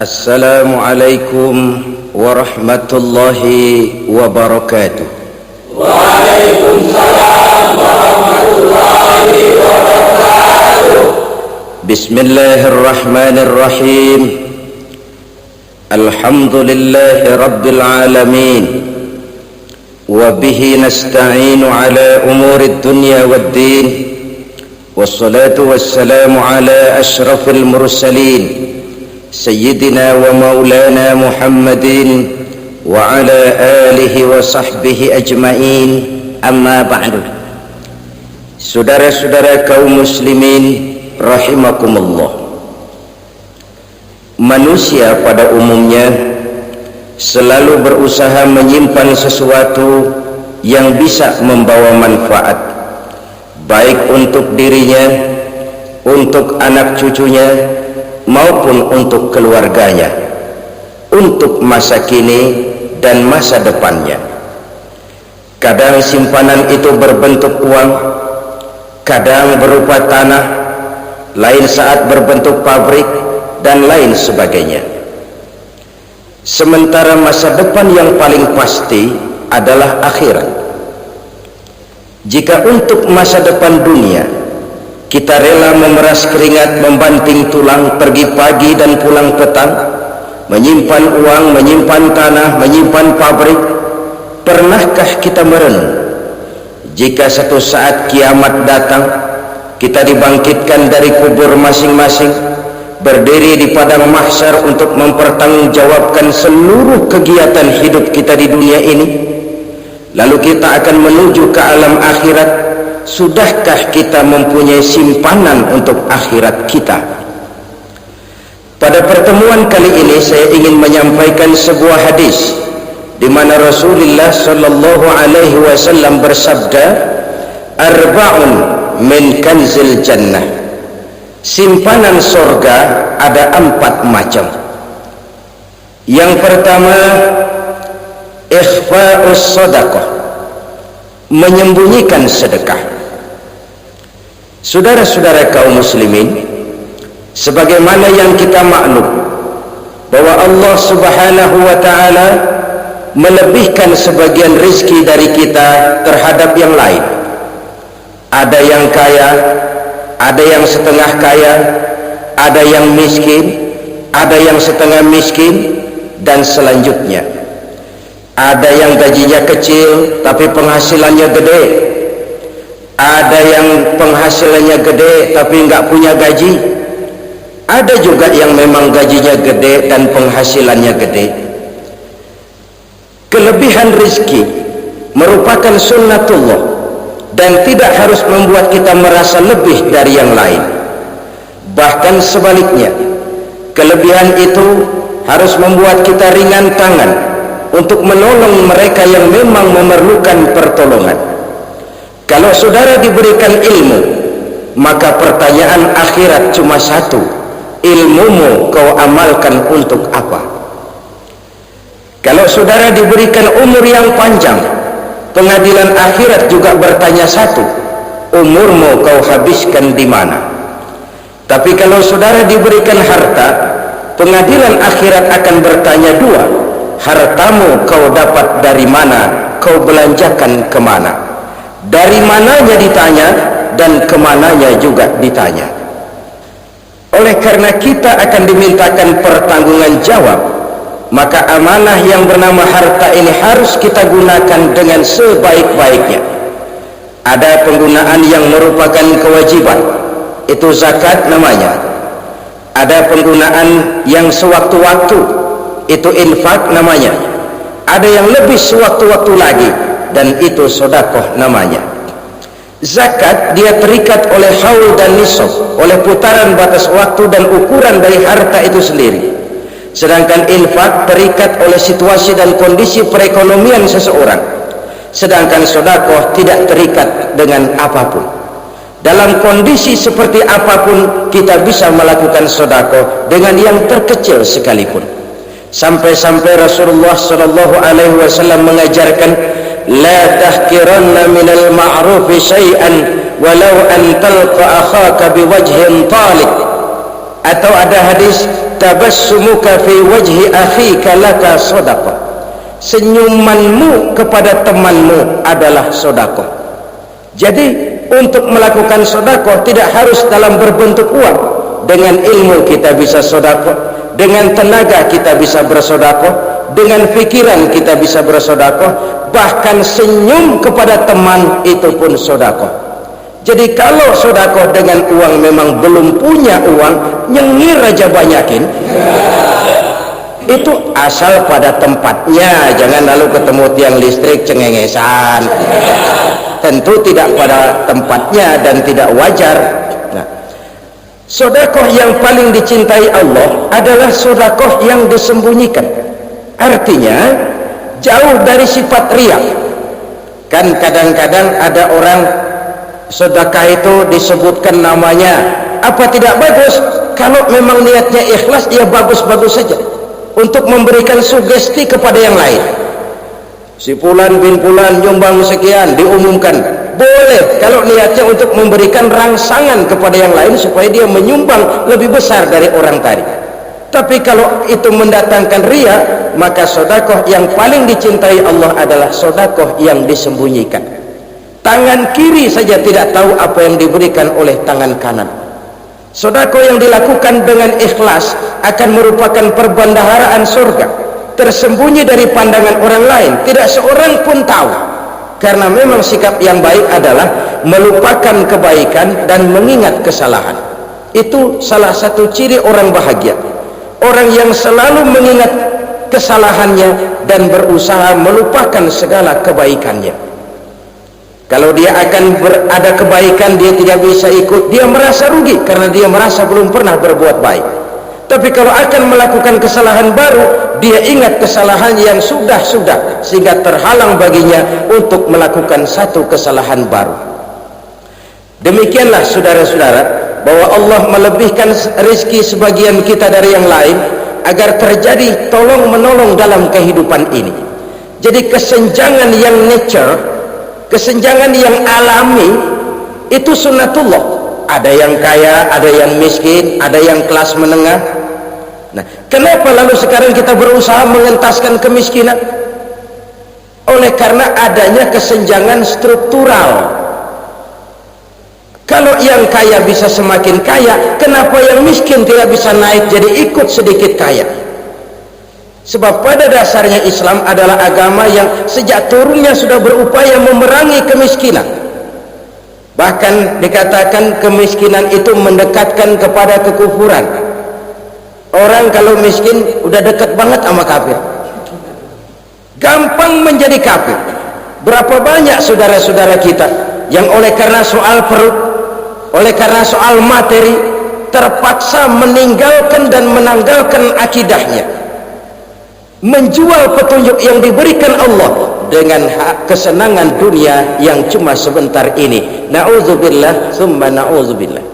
Assalamualaikum warahmatullahi wabarakatuh. Waalaikumsalam warahmatullahi wabarakatuh. Bismillahirrahmanirrahim. Alhamdulillahi rabbil alamin. Wa bihi nasta'inu ala umurid dunya waddin. Wassalatu wassalamu ala ashrafil mursalin Sayyidina wa maulana Muhammadin wa ala alihi wa sahbihi ajma'in, amma ba'du. Saudara-saudara kaum muslimin rahimakumullah, manusia pada umumnya selalu berusaha menyimpan sesuatu yang bisa membawa manfaat, baik untuk dirinya, untuk anak cucunya, maupun untuk keluarganya, untuk masa kini dan masa depannya. Kadang simpanan itu berbentuk uang, kadang berupa tanah, lain saat berbentuk pabrik, dan lain sebagainya. Sementara masa depan yang paling pasti adalah akhirat. Jika untuk masa depan dunia kita rela memeras keringat, membanting tulang, pergi pagi dan pulang petang, menyimpan uang, menyimpan tanah, menyimpan pabrik, pernahkah kita merenung jika satu saat kiamat datang, kita dibangkitkan dari kubur masing-masing, berdiri di padang mahsyar untuk mempertanggungjawabkan seluruh kegiatan hidup kita di dunia ini, lalu kita akan menuju ke alam akhirat. Sudahkah kita mempunyai simpanan untuk akhirat kita? Pada pertemuan kali ini saya ingin menyampaikan sebuah hadis di mana Rasulullah sallallahu alaihi wasallam bersabda, arba'un min kanzil jannah. Simpanan surga ada 4 macam. Yang pertama, ikhfa'us shadaqah, menyembunyikan sedekah. Saudara-saudara kaum muslimin, sebagaimana yang kita maklum bahwa Allah subhanahu wa ta'ala melebihkan sebagian rezeki dari kita terhadap yang lain. Ada yang kaya, ada yang setengah kaya, ada yang miskin, ada yang setengah miskin, dan selanjutnya. Ada yang gajinya kecil tapi penghasilannya gede, ada yang penghasilannya gede tapi enggak punya gaji, ada juga yang memang gajinya gede dan penghasilannya gede. Kelebihan rezeki merupakan sunnatullah dan tidak harus membuat kita merasa lebih dari yang lain. Bahkan sebaliknya, kelebihan itu harus membuat kita ringan tangan untuk menolong mereka yang memang memerlukan pertolongan. Kalau saudara diberikan ilmu, maka pertanyaan akhirat cuma satu: ilmumu kau amalkan untuk apa? Kalau saudara diberikan umur yang panjang, pengadilan akhirat juga bertanya satu: umurmu kau habiskan di mana? Tapi kalau saudara diberikan harta, pengadilan akhirat akan bertanya dua: hartamu kau dapat dari mana, kau belanjakan kemana? Dari mananya ditanya, dan kemananya juga ditanya. Oleh karena kita akan dimintakan pertanggungan jawab, maka amanah yang bernama harta ini harus kita gunakan dengan sebaik-baiknya. Ada penggunaan yang merupakan kewajiban, itu zakat namanya. Ada penggunaan yang sewaktu-waktu, itu infak namanya. Ada yang lebih sewaktu-waktu lagi, dan itu sedekah namanya. Zakat dia terikat oleh haul dan nisab, oleh putaran batas waktu dan ukuran dari harta itu sendiri. Sedangkan infak terikat oleh situasi dan kondisi perekonomian seseorang. Sedangkan sedekah tidak terikat dengan apapun. Dalam kondisi seperti apapun kita bisa melakukan sedekah dengan yang terkecil sekalipun. Sampai-sampai Rasulullah sallallahu alaihi wasallam mengajarkan, la tahkiranna minal ma'rufi syai'an walau an talqa akhaka biwajhin talik. Atau ada hadis, tabassumuka fi wajhi akhika laka shadaqah, senyumanmu kepada temanmu adalah sedekah. Jadi untuk melakukan sedekah tidak harus dalam berbentuk uang. Dengan ilmu kita bisa sedekah, dengan tenaga kita bisa bersedekah, dengan pikiran kita bisa bersedekah, bahkan senyum kepada teman itu pun sedekah. Jadi kalau sedekah dengan uang memang belum punya uang, nyengir aja banyakin, itu asal pada tempatnya, jangan lalu ketemu tiang listrik cengengesan. Tentu tidak pada tempatnya dan tidak wajar. Nah, sedekah yang paling dicintai Allah adalah sedekah yang disembunyikan. Artinya jauh dari sifat riya. Kan kadang-kadang ada orang sedekah itu disebutkan namanya, apa tidak bagus? Kalau memang niatnya ikhlas, ya bagus-bagus saja untuk memberikan sugesti kepada yang lain. Si fulan bin fulan nyumbang sekian, diumumkan, boleh kalau niatnya untuk memberikan rangsangan kepada yang lain supaya dia menyumbang lebih besar dari orang tadi. Tapi kalau itu mendatangkan riya, maka sedekah yang paling dicintai Allah adalah sedekah yang disembunyikan. Tangan kiri saja tidak tahu apa yang diberikan oleh tangan kanan. Sedekah yang dilakukan dengan ikhlas akan merupakan perbendaharaan surga, tersembunyi dari pandangan orang lain, tidak seorang pun tahu. Karena memang sikap yang baik adalah melupakan kebaikan dan mengingat kesalahan. Itu salah satu ciri orang bahagia, orang yang selalu mengingat kesalahannya dan berusaha melupakan segala kebaikannya. Kalau dia akan ada kebaikan, dia tidak bisa ikut, dia merasa rugi karena dia merasa belum pernah berbuat baik. Tapi kalau akan melakukan kesalahan baru, dia ingat kesalahan yang sudah-sudah, sehingga terhalang baginya untuk melakukan satu kesalahan baru. Demikianlah saudara-saudara, bahwa Allah melebihkan rezeki sebagian kita dari yang lain agar terjadi tolong menolong dalam kehidupan ini. Jadi kesenjangan yang nature, kesenjangan yang alami itu sunnatullah. Ada yang kaya, ada yang miskin, ada yang kelas menengah. Nah, kenapa lalu sekarang kita berusaha mengentaskan kemiskinan? Oleh karena adanya kesenjangan struktural. Kalau yang kaya bisa semakin kaya, kenapa yang miskin tidak bisa naik jadi ikut sedikit kaya? Sebab pada dasarnya Islam adalah agama yang sejak turunnya sudah berupaya memerangi kemiskinan. Bahkan dikatakan kemiskinan itu mendekatkan kepada kekufuran. Orang kalau miskin udah dekat banget sama kafir, gampang menjadi kafir. Berapa banyak saudara-saudara kita yang oleh karena soal perut, oleh karena soal materi, terpaksa meninggalkan dan menanggalkan akidahnya, menjual petunjuk yang diberikan Allah dengan kesenangan dunia yang cuma sebentar ini. Na'udzubillah summa na'udzubillah.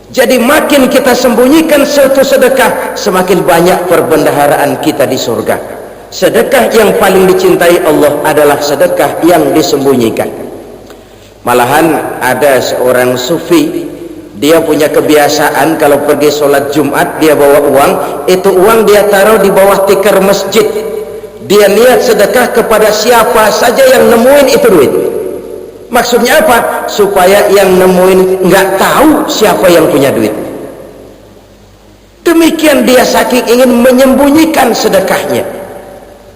Jadi makin kita sembunyikan suatu sedekah, semakin banyak perbendaharaan kita di surga. Sedekah yang paling dicintai Allah adalah sedekah yang disembunyikan. Malahan ada seorang sufi, dia punya kebiasaan kalau pergi sholat Jumat dia bawa uang, itu uang dia taruh di bawah tikar masjid. Dia niat sedekah kepada siapa saja yang nemuin itu duit. Maksudnya apa? Supaya yang nemuin nggak tahu siapa yang punya duit. Demikian dia saking ingin menyembunyikan sedekahnya.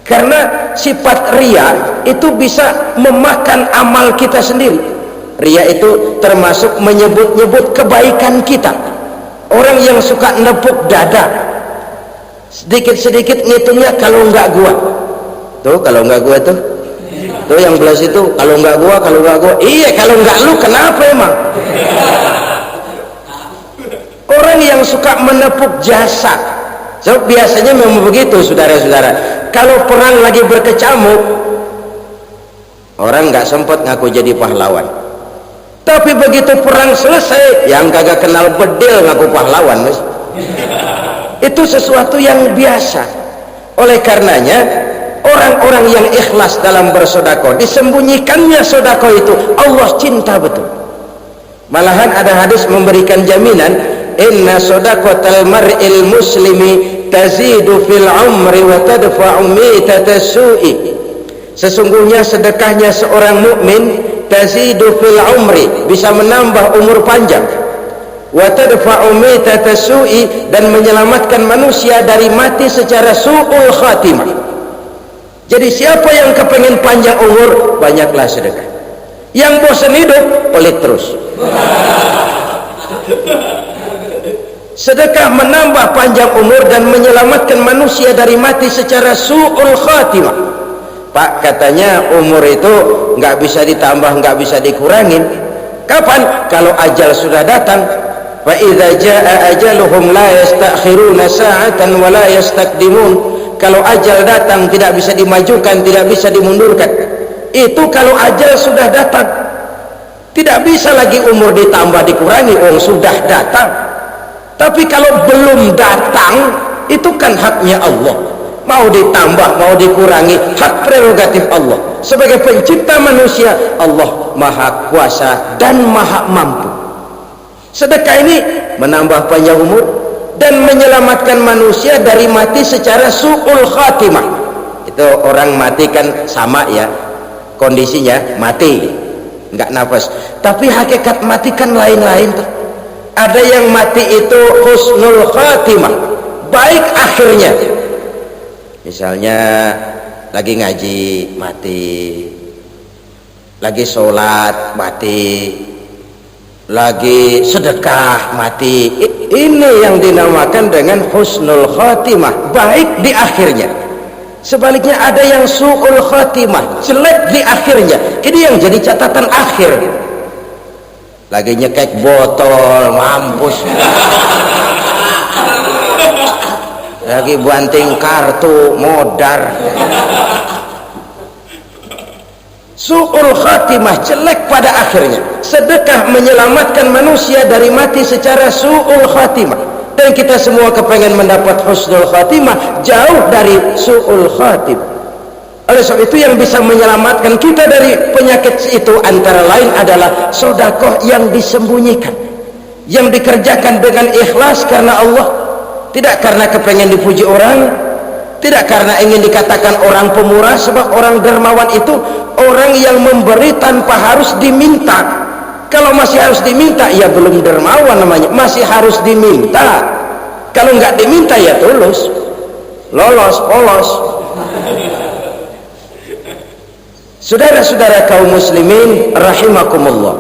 Karena sifat riya itu bisa memakan amal kita sendiri. Riya itu termasuk menyebut-nyebut kebaikan kita. Orang yang suka nepuk dada, sedikit-sedikit ngitungnya kalau nggak gua. Tuh kalau nggak gua tuh yang belas itu kalau nggak gua, iya kalau nggak lu kenapa emang? Orang yang suka menepuk jasa, so, biasanya memang begitu saudara-saudara. Kalau perang lagi berkecamuk, orang nggak sempat ngaku jadi pahlawan. Tapi begitu perang selesai, yang kagak kenal bedil ngaku pahlawan, mas. Itu sesuatu yang biasa. Oleh karenanya orang-orang yang ikhlas dalam bersedekah, disembunyikannya sedekah itu Allah cinta betul. Malahan ada hadis memberikan jaminan inna shadaqatal mar'il muslimi tazidu fil umri wa tadfa'u mitatas su'i. Sesungguhnya sedekahnya seorang mukmin tazidu fil umri, bisa menambah umur panjang, wa tadfa'u mitatas su'i, dan menyelamatkan manusia dari mati secara su'ul khatimah. Jadi siapa yang kepengen panjang umur, banyaklah sedekah. Yang bosan hidup, pelit terus. Sedekah menambah panjang umur dan menyelamatkan manusia dari mati secara su'ul khatimah. Pak, katanya umur itu nggak bisa ditambah, nggak bisa dikurangin. Kapan? Kalau ajal sudah datang. Fa idza jaa ajaluhum la yastakhiruna sa'atan wa la yastaqdimun. Kalau ajal datang tidak bisa dimajukan, tidak bisa dimundurkan. Itu kalau ajal sudah datang. Tidak bisa lagi umur ditambah dikurangi, sudah datang. Tapi kalau belum datang, itu kan haknya Allah. Mau ditambah, mau dikurangi, hak prerogatif Allah. Sebagai pencipta manusia, Allah maha kuasa dan maha mampu. Sedekah ini menambah panjang umur dan menyelamatkan manusia dari mati secara su'ul khatimah. Itu orang mati kan sama ya, kondisinya mati, nggak nafas. Tapi hakikat mati kan lain-lain tuh. Ada yang mati itu husnul khatimah, baik akhirnya. Misalnya lagi ngaji mati, lagi sholat mati, lagi sedekah mati. Ini yang dinamakan dengan husnul khatimah, baik di akhirnya. Sebaliknya ada yang su'ul khatimah, jelek di akhirnya. Ini yang jadi catatan akhir. Lagi nyekek botol, mampus. Lagi banting kartu, modar. Su'ul khatimah, jelek pada akhirnya. Sedekah menyelamatkan manusia dari mati secara su'ul khatimah. Dan kita semua kepengen mendapat husnul khatimah, jauh dari su'ul khatimah. Oleh sebab itu yang bisa menyelamatkan kita dari penyakit itu antara lain adalah sedekah yang disembunyikan, yang dikerjakan dengan ikhlas karena Allah. Tidak karena kepengen dipuji orang, tidak karena ingin dikatakan orang pemurah. Sebab orang dermawan itu orang yang memberi tanpa harus diminta. Kalau masih harus diminta, ya belum dermawan namanya, masih harus diminta. Kalau nggak diminta, ya tulus, lolos, polos. Saudara-saudara kaum muslimin rahimakumullah,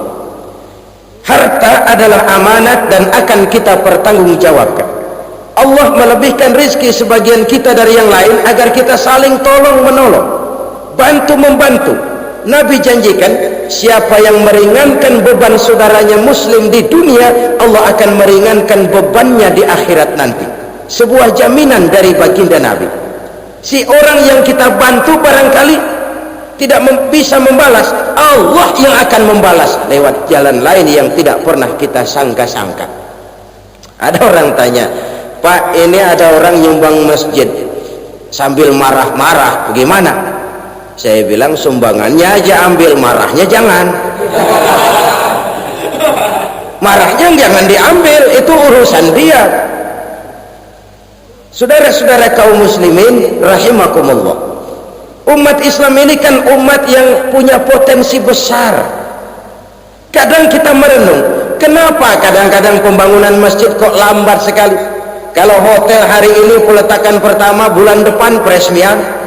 harta adalah amanat dan akan kita pertanggungjawabkan. Allah melebihkan rizki sebagian kita dari yang lain agar kita saling tolong menolong, bantu membantu. Nabi janjikan siapa yang meringankan beban saudaranya muslim di dunia, Allah akan meringankan bebannya di akhirat nanti. Sebuah jaminan dari baginda Nabi. Si orang yang kita bantu barangkali tidak bisa membalas, Allah yang akan membalas lewat jalan lain yang tidak pernah kita sangka-sangka. Ada orang tanya, Pak, ini ada orang nyumbang masjid sambil marah-marah, bagaimana? Saya bilang sumbangannya aja ambil, marahnya jangan. Marahnya jangan diambil, itu urusan dia. Saudara-saudara kaum muslimin rahimakumullah, umat Islam ini kan umat yang punya potensi besar. Kadang kita merenung, kenapa kadang-kadang pembangunan masjid kok lambat sekali? Kalau hotel hari ini peletakan pertama, bulan depan peresmian.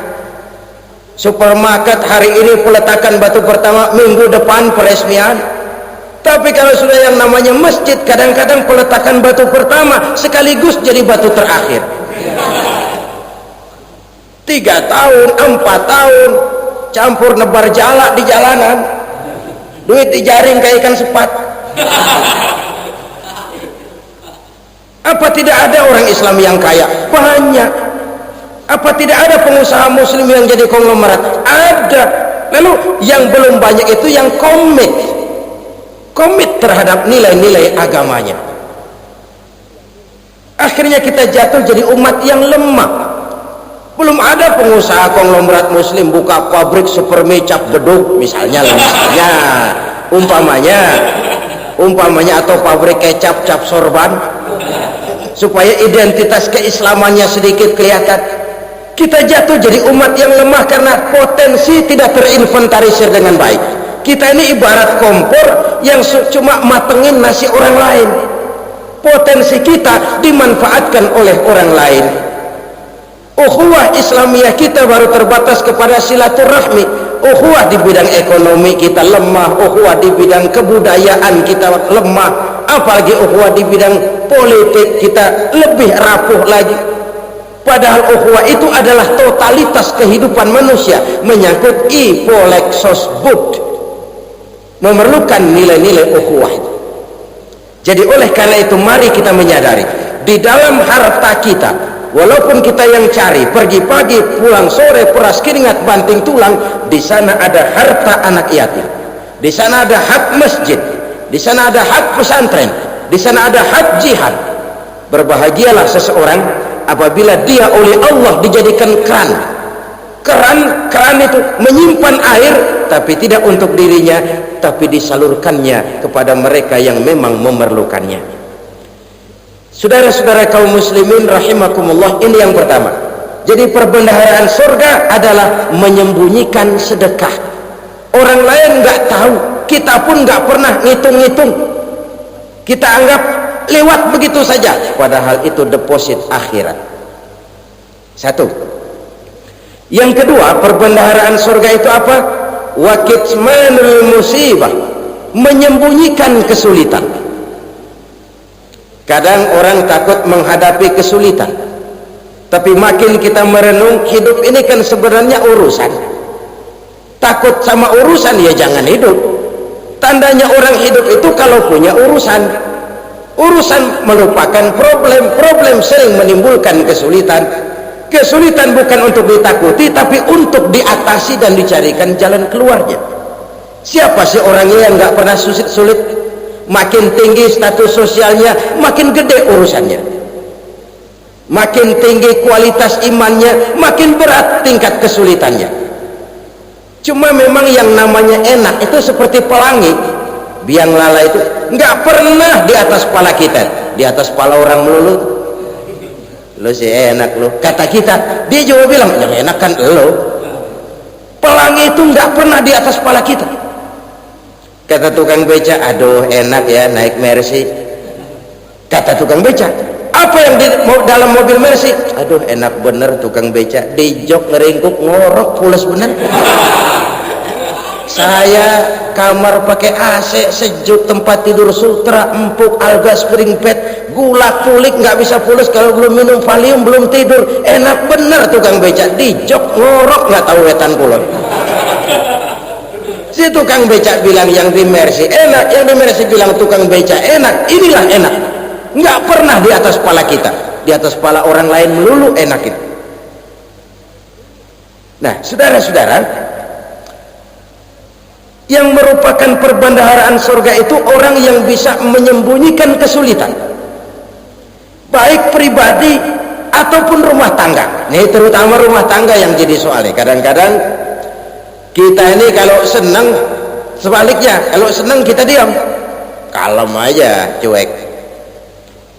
Supermarket hari ini peletakan batu pertama, minggu depan peresmian. Tapi kalau sudah yang namanya masjid, kadang-kadang peletakan batu pertama sekaligus jadi batu terakhir. 3 tahun, 4 tahun, campur nebar jalak di jalanan, duit dijaring kayak ikan sepat. Apa tidak ada orang Islam yang kaya? Banyak. Apa tidak ada pengusaha muslim yang jadi konglomerat? Ada. Lalu yang belum banyak itu yang komit terhadap nilai-nilai agamanya. Akhirnya kita jatuh jadi umat yang lemah. Belum ada pengusaha konglomerat muslim buka pabrik supermi cap beduk misalnya umpamanya atau pabrik kecap cap sorban. supaya identitas keislamannya sedikit kelihatan. Kita jatuh jadi umat yang lemah karena potensi tidak terinventarisir dengan baik. Kita ini ibarat kompor yang cuma matengin nasi orang lain. Potensi kita dimanfaatkan oleh orang lain. Ukhuwah Islamiyah kita baru terbatas kepada silaturahmi. Ukhuwah di bidang ekonomi kita lemah, ukhuwah di bidang kebudayaan kita lemah, apalagi ukhuwah di bidang politik kita lebih rapuh lagi. Padahal ukhuwah itu adalah totalitas kehidupan manusia, menyangkut ipolexos bud, memerlukan nilai-nilai ukhuwah itu. Jadi oleh karena itu mari kita menyadari di dalam harta kita, walaupun kita yang cari pergi pagi pulang sore peras keringat banting tulang, di sana ada harta anak yatim, di sana ada hak masjid, di sana ada hak pesantren, di sana ada hak jihad. Berbahagialah seseorang apabila dia oleh Allah dijadikan keran itu menyimpan air, tapi tidak untuk dirinya, tapi disalurkannya kepada mereka yang memang memerlukannya. Saudara-saudara kaum muslimin rahimakumullah, ini yang pertama. Jadi perbendaharaan surga adalah menyembunyikan sedekah. Orang lain nggak tahu, kita pun nggak pernah ngitung-ngitung, kita anggap lewat begitu saja, padahal itu deposit akhirat. Satu. Yang kedua, perbendaharaan surga itu apa? Wa kitmanul musibah, menyembunyikan kesulitan. Kadang orang takut menghadapi kesulitan, tapi makin kita merenung, hidup ini kan sebenarnya urusan. Takut sama urusan, ya jangan hidup. Tandanya orang hidup itu kalau punya urusan. Urusan merupakan problem sering menimbulkan kesulitan. Kesulitan bukan untuk ditakuti, tapi untuk diatasi dan dicarikan jalan keluarnya. Siapa sih orangnya yang nggak pernah sulit? Makin tinggi status sosialnya, makin gede urusannya. Makin tinggi kualitas imannya, makin berat tingkat kesulitannya. Cuma memang yang namanya enak itu seperti pelangi. Biang lala itu nggak pernah di atas kepala kita, di atas kepala orang melulu. Lo sih enak lo, kata kita. Dia juga bilang yang enak kan lo. Pelangi itu nggak pernah di atas kepala kita. Kata tukang beca, aduh enak ya naik Mercy. Kata tukang beca, apa yang di dalam mobil Mercy? Aduh enak bener tukang beca, di jok ngeringkuk ngorok pules bener. Saya kamar pakai AC sejuk, tempat tidur sutra empuk, alga spring bed, gula kulik nggak bisa pules kalau belum minum Valium, belum tidur. Enak bener tukang beca, di jok ngorok nggak tahu wetan kulon. Si tukang beca bilang yang di Mercy enak, yang di Mercy bilang tukang beca enak. Inilah enak, nggak pernah di atas kepala kita, di atas kepala orang lain melulu enak itu. Nah saudara-saudara, yang merupakan perbendaharaan surga itu orang yang bisa menyembunyikan kesulitan, baik pribadi ataupun rumah tangga. Ini terutama rumah tangga yang jadi soalnya. Kadang-kadang kita ini kalau senang, sebaliknya kalau senang kita diam, kalem aja, cuek.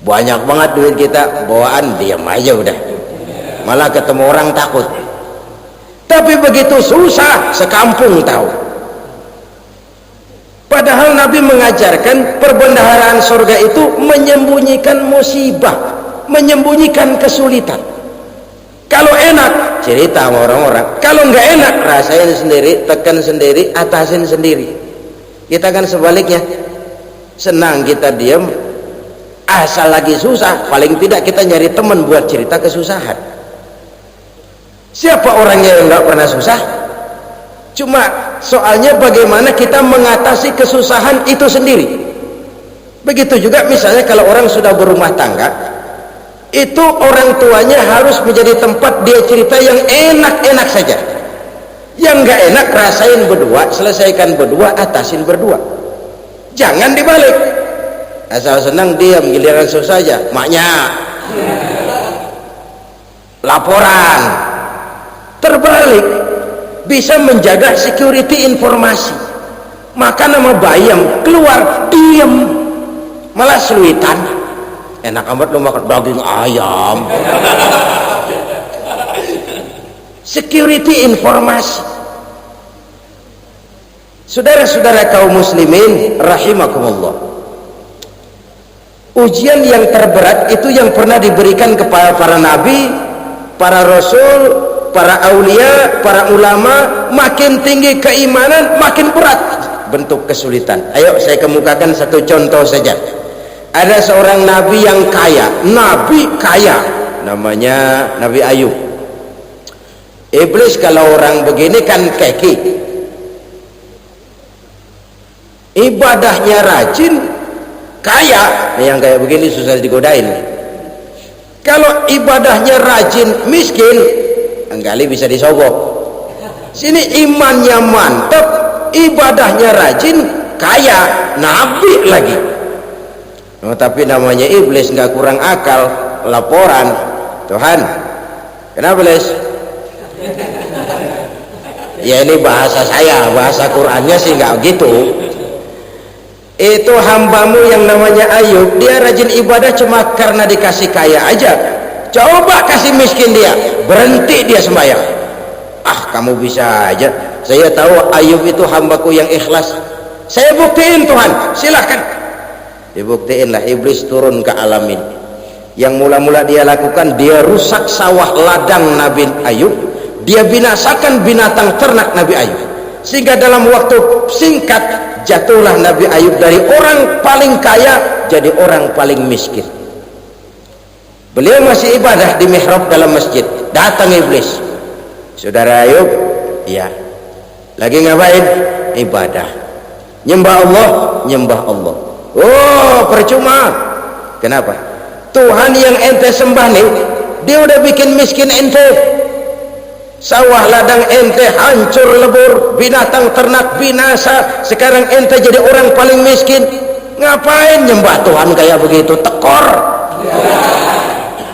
Banyak banget duit kita, bawaan diam aja udah, malah ketemu orang takut. Tapi begitu susah sekampung tahu. Padahal Nabi mengajarkan perbendaharaan surga itu menyembunyikan musibah, menyembunyikan kesulitan. Kalau enak cerita sama orang-orang, kalau nggak enak rasain sendiri, tekan sendiri, atasin sendiri. Kita kan sebaliknya, senang kita diam, asal lagi susah paling tidak kita nyari teman buat cerita kesusahan. Siapa orangnya yang nggak pernah susah? Cuma soalnya bagaimana kita mengatasi kesusahan itu sendiri. Begitu juga misalnya kalau orang sudah berumah tangga, itu orang tuanya harus menjadi tempat dia cerita yang enak-enak saja. Yang nggak enak rasain berdua, selesaikan berdua, atasin berdua. Jangan dibalik, asal senang diam, giliran susah saja maknya laporan. Terbalik, bisa menjaga security informasi. Maka nama bayam keluar diam, malah seluitan. enak amat lu makan daging ayam. Security informasi. Saudara-saudara kaum muslimin rahimakumullah, ujian yang terberat itu yang pernah diberikan kepada para nabi, para rasul, para aulia, para ulama. Makin tinggi keimanan makin berat bentuk kesulitan. Ayo saya kemukakan satu contoh saja. Ada seorang nabi yang kaya, nabi kaya, namanya Nabi Ayub. Iblis kalau orang begini kan keki, ibadahnya rajin, kaya. Yang kayak begini susah digodain. Kalau ibadahnya rajin, miskin, enggali bisa disogok. Sini imannya mantap, ibadahnya rajin, kaya, nabi lagi. Oh, tapi namanya iblis, nggak kurang akal. Laporan, Tuhan, kenapa les? Ya ini bahasa saya, bahasa Qurannya sih nggak gitu. Itu hambamu yang namanya Ayub, dia rajin ibadah cuma karena dikasih kaya aja. Coba kasih miskin dia, berhenti dia sembahyang. Ah, kamu bisa aja. Saya tahu Ayub itu hambaku yang ikhlas. Saya buktiin Tuhan, silahkan. Dibuktiin lah. Iblis turun ke alam ini. Yang mula-mula dia lakukan, dia rusak sawah ladang Nabi Ayub, dia binasakan binatang ternak Nabi Ayub, sehingga dalam waktu singkat jatuhlah Nabi Ayub dari orang paling kaya jadi orang paling miskin. Beliau masih ibadah di mihrab dalam masjid, datang iblis. Saudara Ayub, ya, lagi ngapain? Ibadah, nyembah Allah, nyembah Allah. Oh, percuma. Kenapa? Tuhan yang ente sembah nih, dia udah bikin miskin ente. Sawah ladang ente hancur lebur, binatang ternak binasa. Sekarang ente jadi orang paling miskin. Ngapain nyembah Tuhan kayak begitu? Tekor.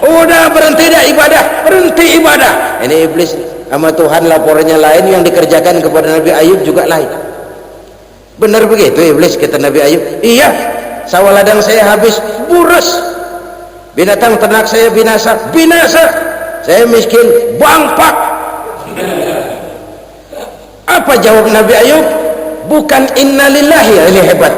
Udah berhenti dah ibadah, berhenti ibadah. Ini iblis sama Tuhan laporannya lain, yang dikerjakan kepada Nabi Ayub juga lain. Benar begitu iblis, kata Nabi Ayub. Iya, sawah ladang saya habis, buras. Binatang ternak saya binasa, binasa. Saya miskin, bangpak. Apa jawab Nabi Ayub? Bukan innalillahi, ini hebat.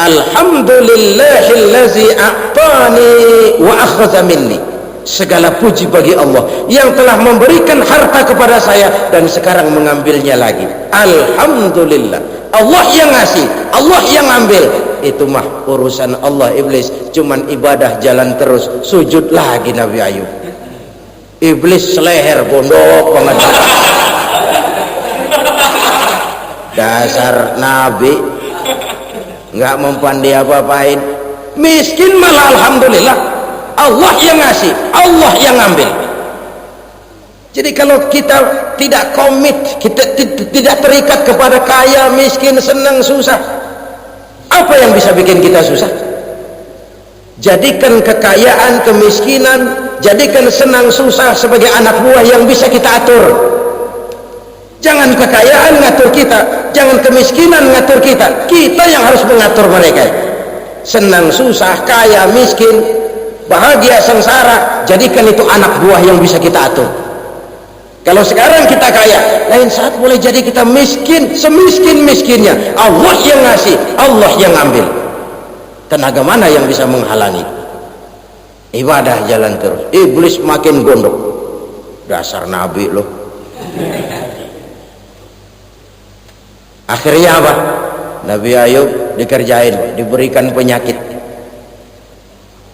Alhamdulillahillazi a'tani wa akhadha minni. Segala puji bagi Allah yang telah memberikan harta kepada saya dan sekarang mengambilnya lagi. Alhamdulillah. Allah yang ngasih, Allah yang ambil. Itu mah urusan Allah. Iblis cuman ibadah jalan terus, sujud lagi Nabi Ayub. Iblis seleher bondok banget. Dasar Nabi nggak mempan dia apa-apain. Miskin malah alhamdulillah. Allah yang ngasih, Allah yang ambil. Jadi kalau kita tidak komit, kita tidak terikat kepada kaya, miskin, senang, susah, apa yang bisa bikin kita susah? Jadikan kekayaan, kemiskinan, jadikan senang susah sebagai anak buah yang bisa kita atur. Jangan kekayaan ngatur kita, jangan kemiskinan ngatur kita. Kita yang harus mengatur mereka. Senang susah, kaya, miskin, bahagia, sengsara, jadikan itu anak buah yang bisa kita atur. Kalau sekarang kita kaya, lain saat boleh jadi kita miskin, semiskin-miskinnya. Allah yang ngasih, Allah yang ambil. Tenaga mana yang bisa menghalangi? Ibadah jalan terus. Iblis makin gondok. Dasar Nabi loh. Akhirnya apa? Nabi Ayub dikerjain, diberikan penyakit.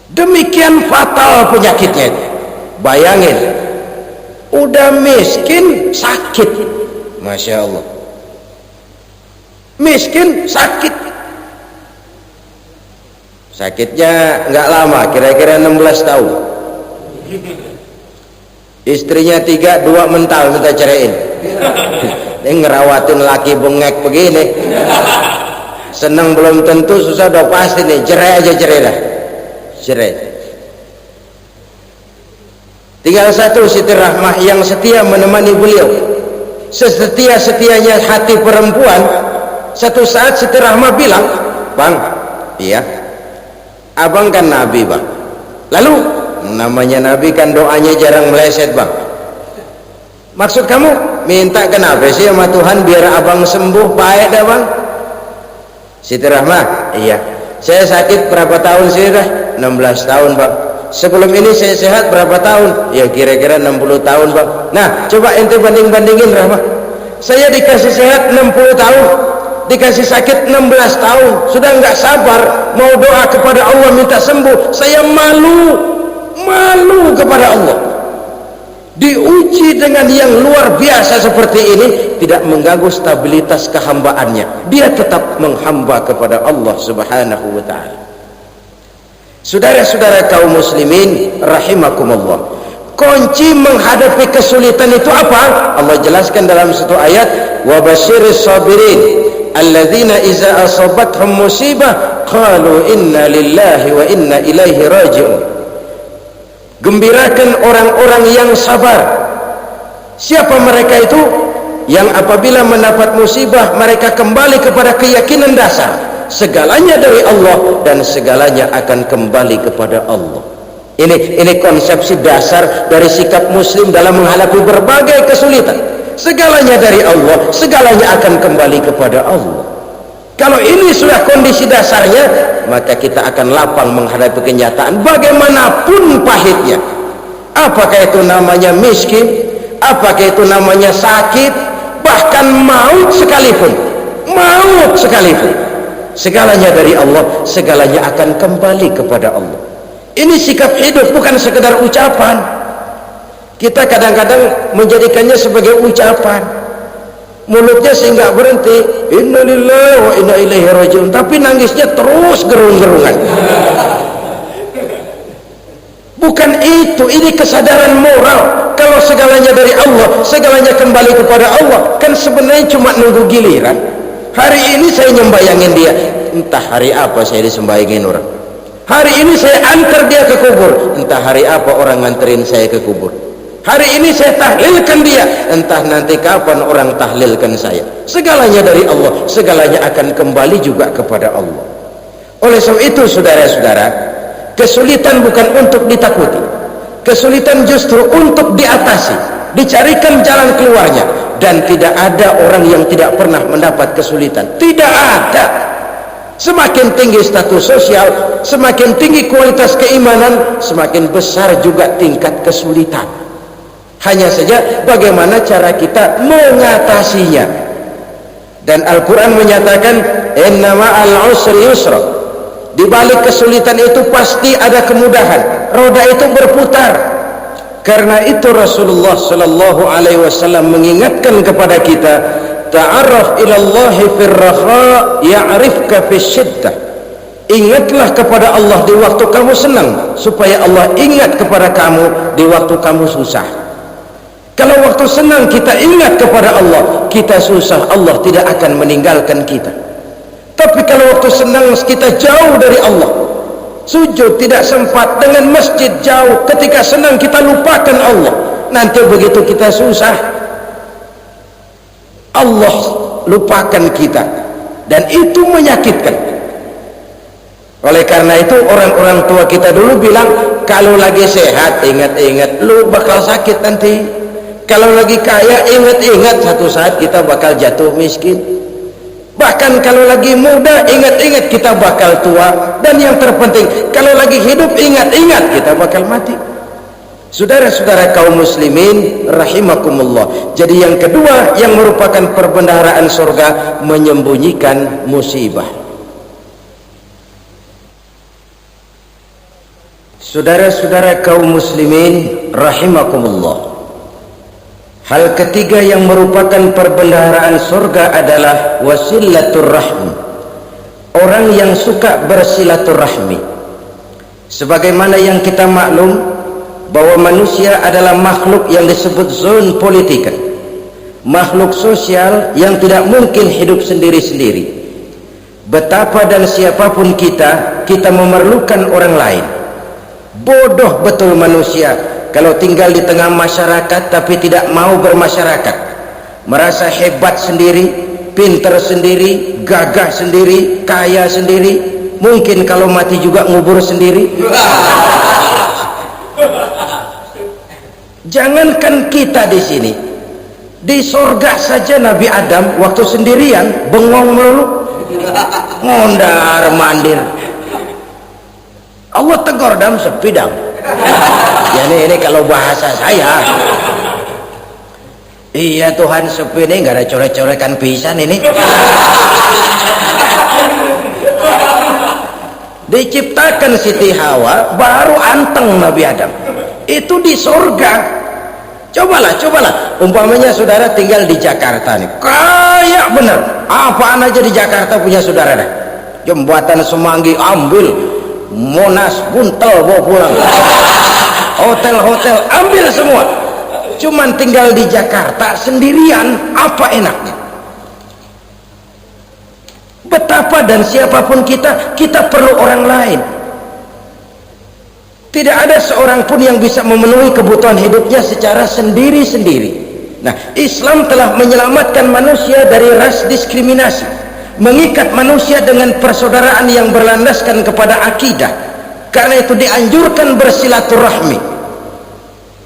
Demikian fatal penyakitnya. Bayangin, udah miskin sakit. Masya Allah, miskin sakit. Sakitnya nggak lama, kira-kira 16 tahun. Istrinya 3, 2 mental minta ceraiin. Ini ngerawatin laki bengek begini, seneng belum tentu, susah udah pasti nih. Cerai aja, cerai dah, cerai. Tinggal satu, Siti Rahmah yang setia menemani beliau. Sesetia-setianya hati perempuan. Satu saat Siti Rahmah bilang, "Bang, iya, abang kan Nabi bang, Lalu namanya Nabi kan doanya jarang meleset bang. Maksud kamu minta kenapa sih sama Tuhan biar abang sembuh baik dah bang? Siti Rahmah, iya. Saya sakit berapa tahun sih dah? 16 tahun bang. Sebelum ini saya sehat berapa tahun? Ya kira-kira 60 tahun bang. Nah coba ente banding-bandingin Rahmah. Saya dikasih sehat 60 tahun, dikasih sakit 16 tahun, sudah nggak sabar mau doa kepada Allah minta sembuh. Saya malu kepada Allah. Diuji dengan yang luar biasa seperti ini, tidak mengganggu stabilitas kehambaannya. Dia tetap menghamba kepada Allah Subhanahu wa ta'ala. Saudara-saudara kaum muslimin rahimakumullah, kunci menghadapi kesulitan itu apa? Allah jelaskan dalam satu ayat, wa basyiris sabirin alladzina iza asabathum musibah qalu inna lillahi wa inna ilaihi raji'un. Gembirakan orang-orang yang sabar. Siapa mereka itu? Yang apabila mendapat musibah mereka kembali kepada keyakinan dasar, segalanya dari Allah dan segalanya akan kembali kepada Allah. Ini konsepsi dasar dari sikap muslim dalam menghadapi berbagai kesulitan. Segalanya dari Allah, segalanya akan kembali kepada Allah. Kalau ini sudah kondisi dasarnya, maka kita akan lapang menghadapi kenyataan bagaimanapun pahitnya. Apakah itu namanya miskin, apakah itu namanya sakit, bahkan maut sekalipun, segalanya dari Allah, segalanya akan kembali kepada Allah. Ini sikap hidup, bukan sekedar ucapan. Kita kadang-kadang menjadikannya sebagai ucapan, mulutnya sehingga berhenti innalillahi wa inna ilaihi raji'un, tapi nangisnya terus gerung-gerungan. Bukan itu, ini kesadaran moral. Kalau segalanya dari Allah, segalanya kembali kepada Allah, kan sebenarnya cuma nunggu giliran. Hari ini saya nyembayangin dia, entah hari apa saya disembayangin orang. Hari ini saya antar dia ke kubur, entah hari apa orang nganterin saya ke kubur. Hari ini saya tahlilkan dia, entah nanti kapan orang tahlilkan saya. Segalanya dari Allah, segalanya akan kembali juga kepada Allah. Oleh sebab itu saudara-saudara, kesulitan bukan untuk ditakuti, kesulitan justru untuk diatasi, dicarikan jalan keluarnya. Dan tidak ada orang yang tidak pernah mendapat kesulitan, tidak ada. Semakin tinggi status sosial, semakin tinggi kualitas keimanan, semakin besar juga tingkat kesulitan. Hanya saja bagaimana cara kita mengatasinya. Dan Al-Quran menyatakan inna ma'al usri yusra, di balik kesulitan itu pasti ada kemudahan, roda itu berputar. Karena itu Rasulullah sallallahu alaihi wasallam mengingatkan kepada kita, ta'arraf ilallahi fir raha ya'rifka fisyiddah. Ingatlah kepada Allah di waktu kamu senang, supaya Allah ingat kepada kamu di waktu kamu susah. Kalau waktu senang kita ingat kepada Allah, kita susah, Allah tidak akan meninggalkan kita. Tapi kalau waktu senang kita jauh dari Allah, sujud tidak sempat, dengan masjid jauh, ketika senang kita lupakan Allah, nanti begitu kita susah Allah lupakan kita, dan itu menyakitkan. Oleh karena itu orang-orang tua kita dulu bilang, kalau lagi sehat ingat-ingat lu bakal sakit nanti, kalau lagi kaya ingat-ingat satu saat kita bakal jatuh miskin. Bahkan kalau lagi muda ingat-ingat kita bakal tua, dan yang terpenting kalau lagi hidup ingat-ingat kita bakal mati. Saudara-saudara kaum muslimin rahimakumullah, jadi yang kedua yang merupakan perbendaharaan surga, menyembunyikan musibah. Saudara-saudara kaum muslimin rahimakumullah, hal ketiga yang merupakan perbendaharaan surga adalah wasilaturrahmi. Orang yang suka bersilaturahmi. Sebagaimana yang kita maklum bahwa manusia adalah makhluk yang disebut zon politika, makhluk sosial yang tidak mungkin hidup sendiri-sendiri. Betapa dan siapapun kita memerlukan orang lain. Bodoh betul manusia kalau tinggal di tengah masyarakat tapi tidak mau bermasyarakat, merasa hebat sendiri, pintar sendiri, gagah sendiri, kaya sendiri, mungkin kalau mati juga ngubur sendiri. Jangankan kita di sini, di surga saja Nabi Adam waktu sendirian bengong melulu, mondar mandir. Allah tegur dalam sepidang. Jadi ini kalau bahasa saya, iya Tuhan, sepi ini nggak ada coret-corekan pisan ini. Diciptakan Siti Hawa baru anteng Nabi Adam itu di surga. Cobalah umpamanya saudara tinggal di Jakarta nih, kayak bener apaan aja di Jakarta punya saudara dah. Jembatan Semanggi ambil, Monas Buntel bawa pulang, hotel ambil semua. Cuman tinggal di Jakarta sendirian, apa enaknya? Betapa dan siapapun kita perlu orang lain. Tidak ada seorang pun yang bisa memenuhi kebutuhan hidupnya secara sendiri-sendiri. Nah, Islam telah menyelamatkan manusia dari ras diskriminasi, mengikat manusia dengan persaudaraan yang berlandaskan kepada akidah. Karena itu dianjurkan bersilaturahmi.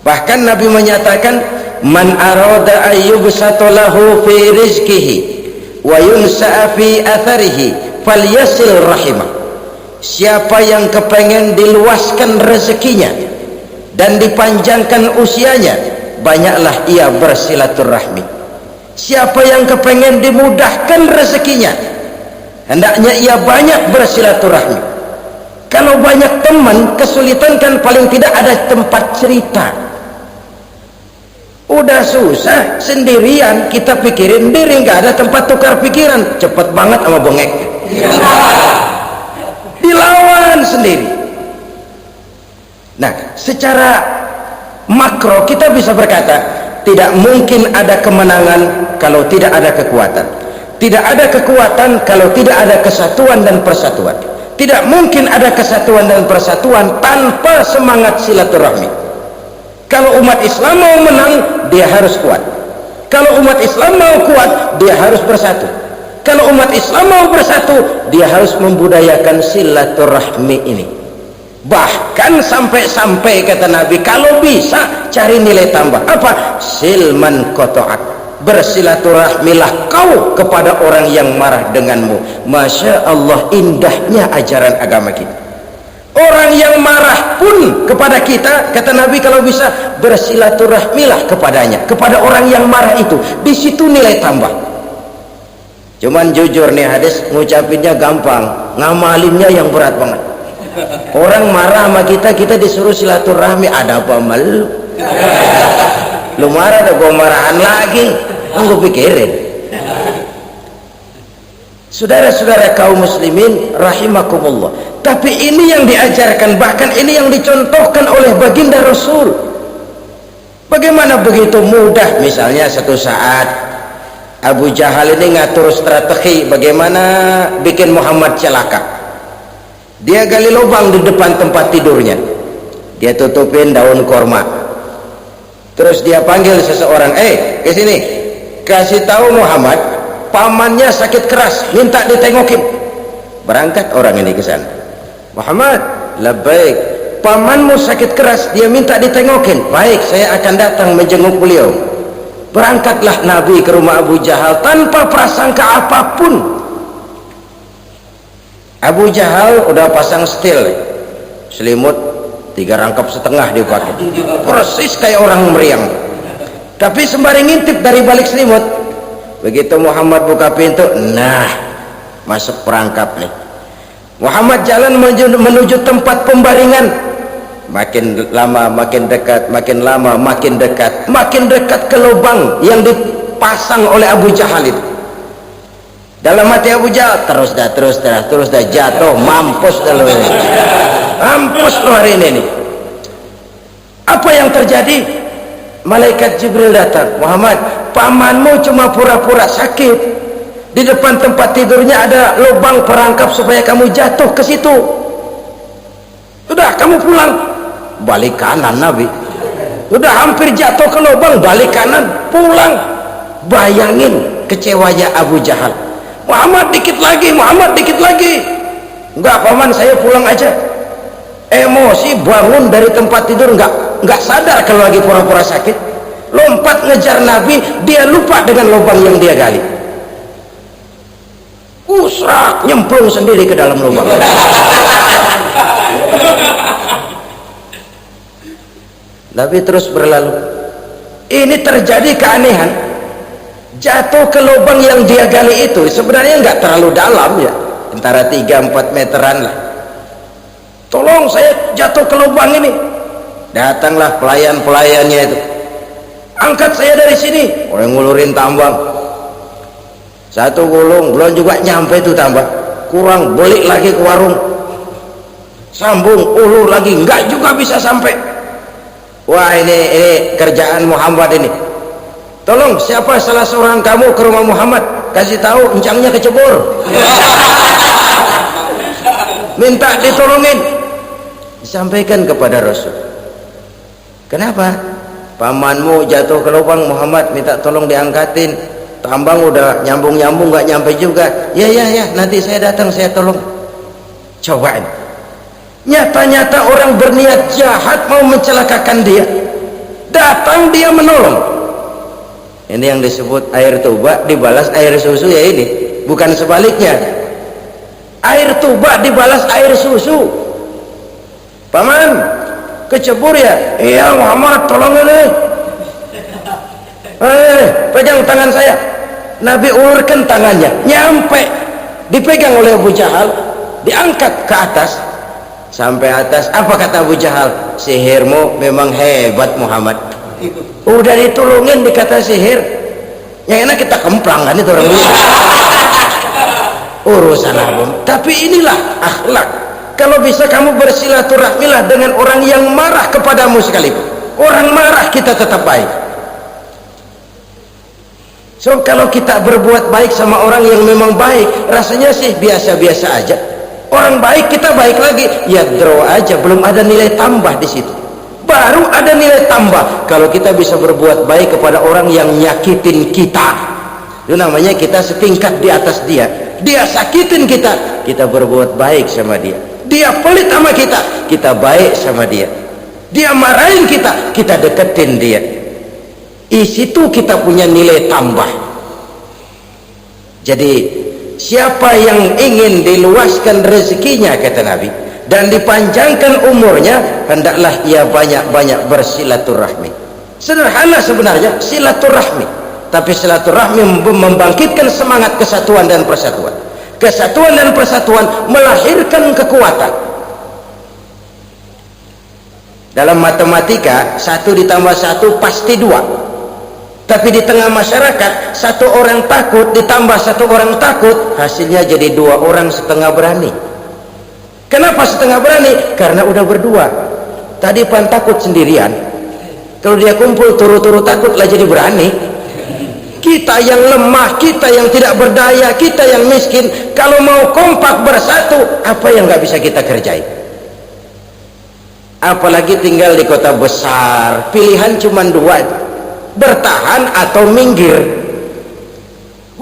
Bahkan Nabi menyatakan, man arada ayyubsata lahu fi rizqihi wa yunsa'a fi atharihi falyasil rahimah. Siapa yang kepengen diluaskan rezekinya dan dipanjangkan usianya, banyaklah ia bersilaturahmi. Siapa yang kepengen dimudahkan rezekinya, hendaknya ia banyak bersilaturahmi. Kalau banyak teman, kesulitan kan paling tidak ada tempat cerita. Udah susah sendirian, kita pikirin diri, nggak ada tempat tukar pikiran. Cepet banget sama bengek, dilawan sendiri. Nah, secara makro kita bisa berkata, tidak mungkin ada kemenangan kalau tidak ada kekuatan. Tidak ada kekuatan kalau tidak ada kesatuan dan persatuan. Tidak mungkin ada kesatuan dan persatuan tanpa semangat silaturahmi. Kalau umat Islam mau menang, dia harus kuat. Kalau umat Islam mau kuat, dia harus bersatu. Kalau umat Islam mau bersatu, dia harus membudayakan silaturahmi ini. Bahkan sampai kata Nabi, kalau bisa cari nilai tambah. Apa? Silman kotoak, bersilaturahmilah kau kepada orang yang marah denganmu. Masya Allah, indahnya ajaran agama kita. Orang yang marah pun kepada kita, kata Nabi, kalau bisa bersilaturahmilah kepadanya, kepada orang yang marah itu. Di situ nilai tambah. Cuman jujur nih, hadis ngucapinnya gampang, ngamalinnya yang berat banget. Orang marah sama kita disuruh silaturahmi, ada apa malu? Lu marah, ada gua marahan lagi, gue pikirin. Saudara-saudara kaum muslimin rahimakumullah, tapi ini yang diajarkan, bahkan ini yang dicontohkan oleh baginda Rasul. Bagaimana begitu mudah, misalnya satu saat Abu Jahal ini ngatur strategi bagaimana bikin Muhammad celaka. Dia gali lubang di depan tempat tidurnya, dia tutupin daun korma, terus dia panggil seseorang, ke sini, kasih tahu Muhammad pamannya sakit keras, minta ditengokin. Berangkat orang ini ke sana. Muhammad, labbaik, pamanmu sakit keras, dia minta ditengokin. Baik, saya akan datang menjenguk beliau. Berangkatlah Nabi ke rumah Abu Jahal tanpa prasangka apapun. Abu Jahal udah pasang setil, selimut 3 rangkap setengah dipakai, persis kayak orang meriang. Tapi sembari ngintip dari balik selimut, begitu Muhammad buka pintu, nah masuk perangkap nih. Muhammad jalan menuju tempat pembaringan, makin lama makin dekat, makin lama makin dekat, makin dekat ke lubang yang dipasang oleh Abu Jahal itu. Dalam hati Abu Jahal, terus dah jatuh, mampus dah lo ini, mampus lo hari ini nih. Apa yang terjadi? Malaikat Jibril datang. Muhammad, pamanmu cuma pura-pura sakit, di depan tempat tidurnya ada lubang perangkap supaya kamu jatuh ke situ. Sudah, kamu pulang. Balik kanan Nabi, sudah hampir jatuh ke lubang, balik kanan, pulang. Bayangin kecewanya Abu Jahal. Muhammad dikit lagi, Muhammad dikit lagi. Enggak paman, saya pulang aja. Emosi, bangun dari tempat tidur, enggak, nggak sadar kalau lagi pura-pura sakit, lompat ngejar Nabi, dia lupa dengan lubang yang dia gali. Usrak, nyemplung sendiri ke dalam lubang. Nabi terus berlalu. Ini terjadi keanehan, jatuh ke lubang yang dia gali itu sebenarnya nggak terlalu dalam ya, antara 3-4 meteran lah. Tolong saya jatuh ke lubang ini. Datanglah pelayan-pelayannya itu, angkat saya dari sini. Orang ngulurin tambang, satu gulung belum juga nyampe itu tambang, kurang balik lagi ke warung, sambung ulur lagi, nggak juga bisa sampai. Wah, ini kerjaan Muhammad ini. Tolong, siapa salah seorang kamu ke rumah Muhammad, kasih tahu encangnya kecebur. Minta ditolongin. Disampaikan kepada Rasul. Kenapa? Pamanmu jatuh ke lubang, Muhammad minta tolong diangkatin. Tambang udah nyambung-nyambung nggak nyampe juga. Ya, nanti saya datang, saya tolong. Coba ini. Nyata-nyata orang berniat jahat mau mencelakakan dia, datang dia menolong. Ini yang disebut air tuba dibalas air susu ya, ini bukan sebaliknya. Air tuba dibalas air susu. Paman kecebur ya? Iya Muhammad, tolong ini. Pegang tangan saya. Nabi ulurkan tangannya, nyampe, dipegang oleh Abu Jahal, diangkat ke atas sampai atas. Apa kata Abu Jahal? Sihirmu memang hebat Muhammad. Udah ditolongin dikata sihir, yang enak kita kemplang kan itu orang urusan abang. Tapi inilah akhlak. Kalau bisa kamu bersilaturahmilah dengan orang yang marah kepadamu sekalipun. Orang marah kita tetap baik. So kalau kita berbuat baik sama orang yang memang baik, rasanya sih biasa-biasa aja. Orang baik kita baik lagi, ya draw aja, belum ada nilai tambah di situ. Baru ada nilai tambah kalau kita bisa berbuat baik kepada orang yang nyakitin kita. Itu namanya kita setingkat di atas dia. Dia sakitin kita, kita berbuat baik sama dia. Dia pelit sama kita, kita baik sama dia. Dia marahin kita, kita deketin dia. Di situ kita punya nilai tambah. Jadi siapa yang ingin diluaskan rezekinya, kata Nabi, dan dipanjangkan umurnya, hendaklah ia banyak-banyak bersilaturahmi. Sederhana sebenarnya silaturahmi, tapi silaturahmi membangkitkan semangat kesatuan dan persatuan. Kesatuan dan persatuan melahirkan kekuatan. Dalam matematika 1 ditambah 1 pasti 2. Tapi di tengah masyarakat, 1 orang takut ditambah 1 orang takut, hasilnya jadi 2 orang setengah berani. Kenapa setengah berani? Karena udah berdua. Tadi pan takut sendirian, kalau dia kumpul turu-turu takut lah jadi berani. Kita yang lemah, kita yang tidak berdaya, kita yang miskin, kalau mau kompak bersatu, apa yang nggak bisa kita kerjain? Apalagi tinggal di kota besar, pilihan cuma 2, bertahan atau minggir.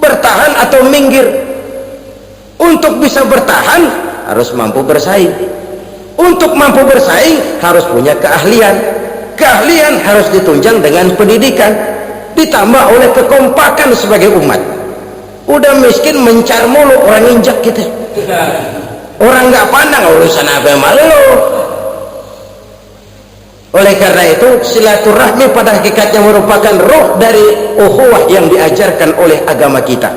Bertahan atau minggir. Untuk bisa bertahan harus mampu bersaing. Untuk mampu bersaing harus punya keahlian. Keahlian harus ditunjang dengan pendidikan, ditambah oleh kekompakan sebagai umat. Udah miskin mencar mulu, orang injak kita. Orang nggak pandang urusan apa malu. Oleh karena itu silaturahmi pada hakikatnya merupakan roh dari ukhuwah yang diajarkan oleh agama kita.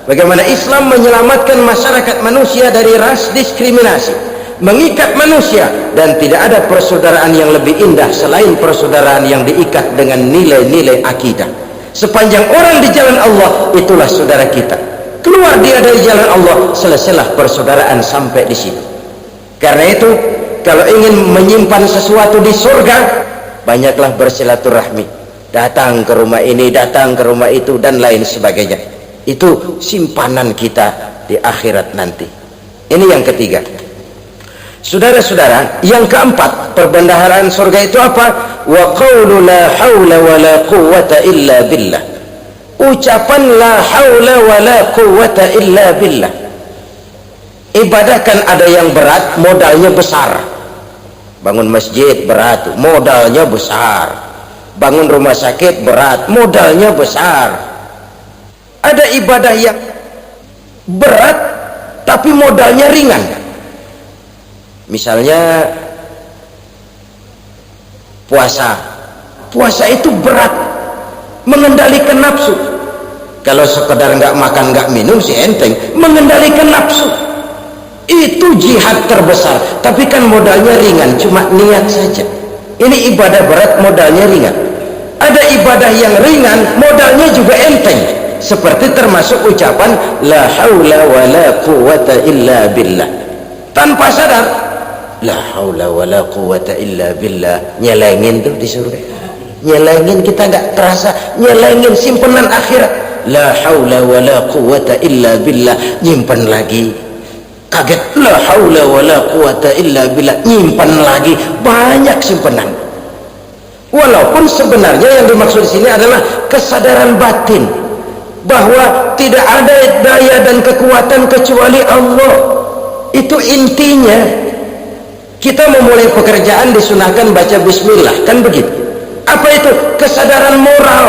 Bagaimana Islam menyelamatkan masyarakat manusia dari ras diskriminasi, mengikat manusia, dan tidak ada persaudaraan yang lebih indah selain persaudaraan yang diikat dengan nilai-nilai akidah. Sepanjang orang di jalan Allah, itulah saudara kita. Keluar dia dari jalan Allah, selesailah persaudaraan sampai di situ. Karena itu, kalau ingin menyimpan sesuatu di surga, banyaklah bersilaturahmi. Datang ke rumah ini, datang ke rumah itu, dan lain sebagainya. Itu simpanan kita di akhirat nanti. Ini yang ketiga. Saudara-saudara, yang keempat, perbendaharaan surga itu apa? Wa qawlu la hawla wa la quwwata illa billah. Ucapan la hawla wa la quwwata illa billah. Ibadah kan ada yang berat, modalnya besar. Bangun masjid berat, modalnya besar. Bangun rumah sakit berat, modalnya besar. Ada ibadah yang berat tapi modalnya ringan. Misalnya puasa. Puasa itu berat, mengendalikan nafsu. Kalau sekedar nggak makan nggak minum sih enteng, mengendalikan nafsu itu jihad terbesar. Tapi kan modalnya ringan, cuma niat saja. Ini ibadah berat, modalnya ringan. Ada ibadah yang ringan, modalnya juga enteng, seperti termasuk ucapan la haula wala quwata illa billah. Tanpa sadar, la haula wala quwata illa billah, nyelengin tuh di surga, nyelengin, kita nggak terasa nyelengin simpenan akhirat. La haula wala quwata illa billah, nyimpen lagi, kaget, la haula wala quwata illa billah, nyimpen lagi, banyak simpenan. Walaupun sebenarnya yang dimaksud di sini adalah kesadaran batin bahwa tidak ada daya dan kekuatan kecuali Allah. Itu intinya. Kita memulai pekerjaan disunahkan baca bismillah, kan begitu. Apa itu? Kesadaran moral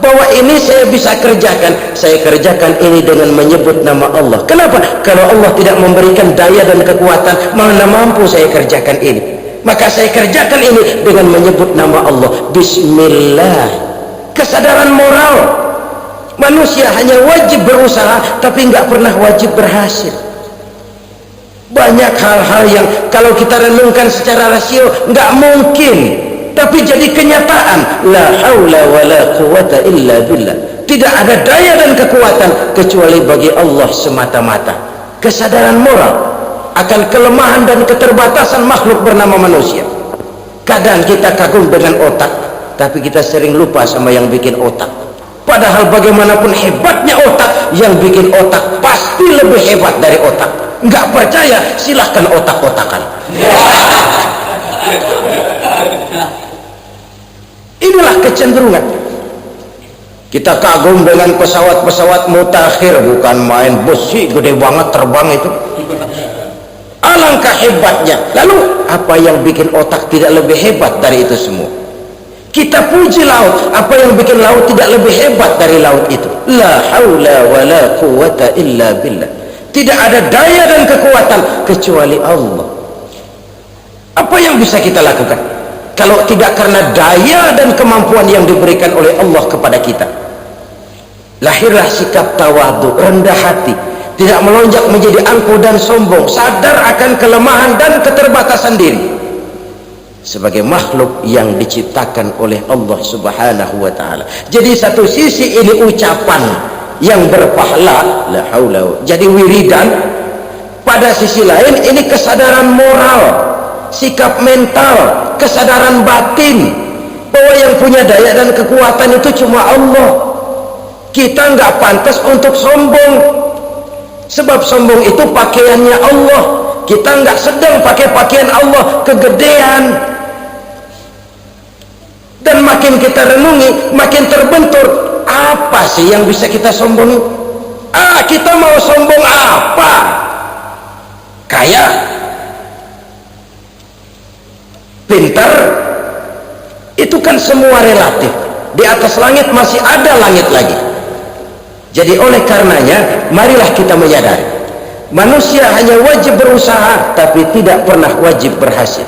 bahwa ini saya bisa kerjakan, saya kerjakan ini dengan menyebut nama Allah. Kenapa? Kalau Allah tidak memberikan daya dan kekuatan, mana mampu saya kerjakan ini. Maka saya kerjakan ini dengan menyebut nama Allah, bismillah. Kesadaran moral. Manusia hanya wajib berusaha tapi nggak pernah wajib berhasil. Banyak hal-hal yang kalau kita renungkan secara rasio nggak mungkin, tapi jadi kenyataan. La haula wala quwata illa billah. Tidak ada daya dan kekuatan kecuali bagi Allah semata-mata. Kesadaran moral akan kelemahan dan keterbatasan makhluk bernama manusia. Kadang kita kagum dengan otak, tapi kita sering lupa sama yang bikin otak. Padahal bagaimanapun hebatnya otak, yang bikin otak pasti lebih hebat dari otak. Nggak percaya, silahkan otak-otakan. Inilah kecenderungan. Kita kagum dengan pesawat-pesawat mutakhir, bukan main, besi gede banget terbang itu. Alangkah hebatnya. Lalu apa yang bikin otak tidak lebih hebat dari itu semua? Kita puji laut, apa yang bikin laut tidak lebih hebat dari laut itu? La haula wala quwata illa billah. Tidak ada daya dan kekuatan kecuali Allah. Apa yang bisa kita lakukan kalau tidak karena daya dan kemampuan yang diberikan oleh Allah kepada kita? Lahirlah sikap tawadhu, rendah hati, tidak melonjak menjadi angkuh dan sombong, sadar akan kelemahan dan keterbatasan diri sebagai makhluk yang diciptakan oleh Allah Subhanahu wa taala. Jadi satu sisi ini ucapan yang berpahala, la haula, jadi wiridan. Pada sisi lain ini kesadaran moral, sikap mental, kesadaran batin bahwa yang punya daya dan kekuatan itu cuma Allah. Kita nggak pantas untuk sombong, sebab sombong itu pakaiannya Allah. Kita nggak sedang pakai pakaian Allah, kegedean. Dan makin kita renungi, makin terbentur, apa sih yang bisa kita sombongi? Kita mau sombong apa? Kaya, pintar, itu kan semua relatif. Di atas langit masih ada langit lagi. Jadi oleh karenanya, marilah kita menyadari, manusia hanya wajib berusaha tapi tidak pernah wajib berhasil.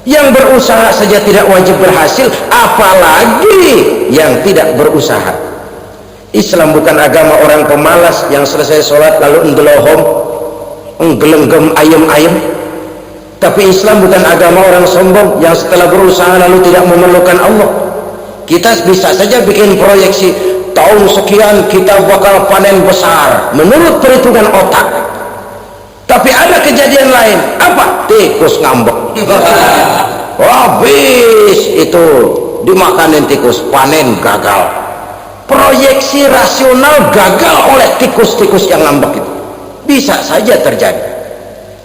Yang berusaha saja tidak wajib berhasil, apalagi yang tidak berusaha. Islam bukan agama orang pemalas yang selesai sholat lalu enggelohom, enggelenggem ayem-ayem. Tapi Islam bukan agama orang sombong yang setelah berusaha lalu tidak memerlukan Allah. Kita bisa saja bikin proyeksi, tahun sekian kita bakal panen besar menurut perhitungan otak. Tapi ada kejadian lain. Apa? Tikus ngambek. Habis itu dimakanin tikus, panen gagal. Proyeksi rasional gagal oleh tikus-tikus yang ngambek itu. Bisa saja terjadi.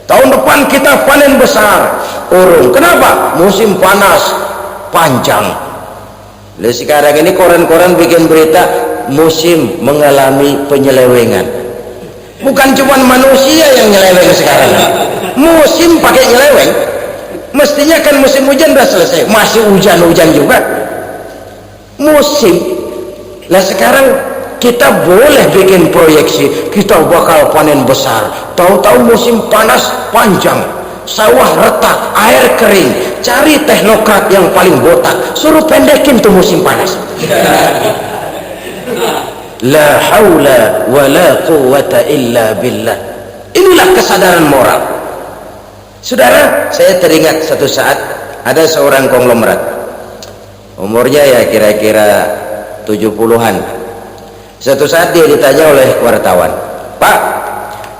Tahun depan kita panen besar, urung. Kenapa? Musim panas panjang. Lalu sekarang ini koran-koran bikin berita musim mengalami penyelewengan. Bukan cuma manusia yang nyeleweng sekarang, musim pakai nyeleweng. Mestinya kan musim hujan udah selesai, masih hujan-hujan juga musim. Nah sekarang kita boleh bikin proyeksi kita bakal panen besar, tahu-tahu musim panas panjang, sawah retak, air kering, cari teknokrat yang paling botak, suruh pendekin tuh musim panas. La haula wa la quwwata illa billah. Inilah kesadaran moral. Saudara, saya teringat satu saat ada seorang konglomerat, umurnya ya kira-kira 70-an. Satu saat dia ditanya oleh wartawan, "Pak,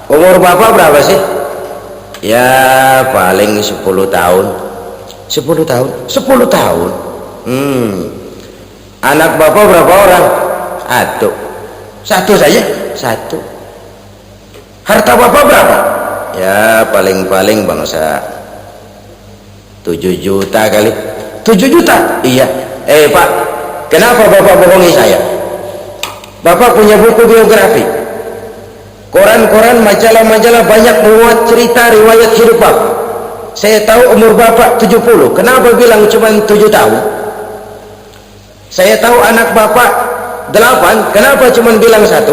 umur Bapak berapa sih?" "Ya paling 10 tahun." 10 tahun? 10 tahun? Anak Bapak berapa orang? Satu. Satu saja? Satu. Harta Bapak berapa? Ya paling-paling bangsa 7 juta kali. 7 juta? Iya. Pak, kenapa Bapak bohongi saya? Bapak punya buku biografi, koran-koran, majalah-majalah banyak muat cerita riwayat hidup Bapak. Saya tahu umur Bapak 70, kenapa bilang cuma 7 tahun? Saya tahu anak Bapak 8, kenapa cuma bilang 1?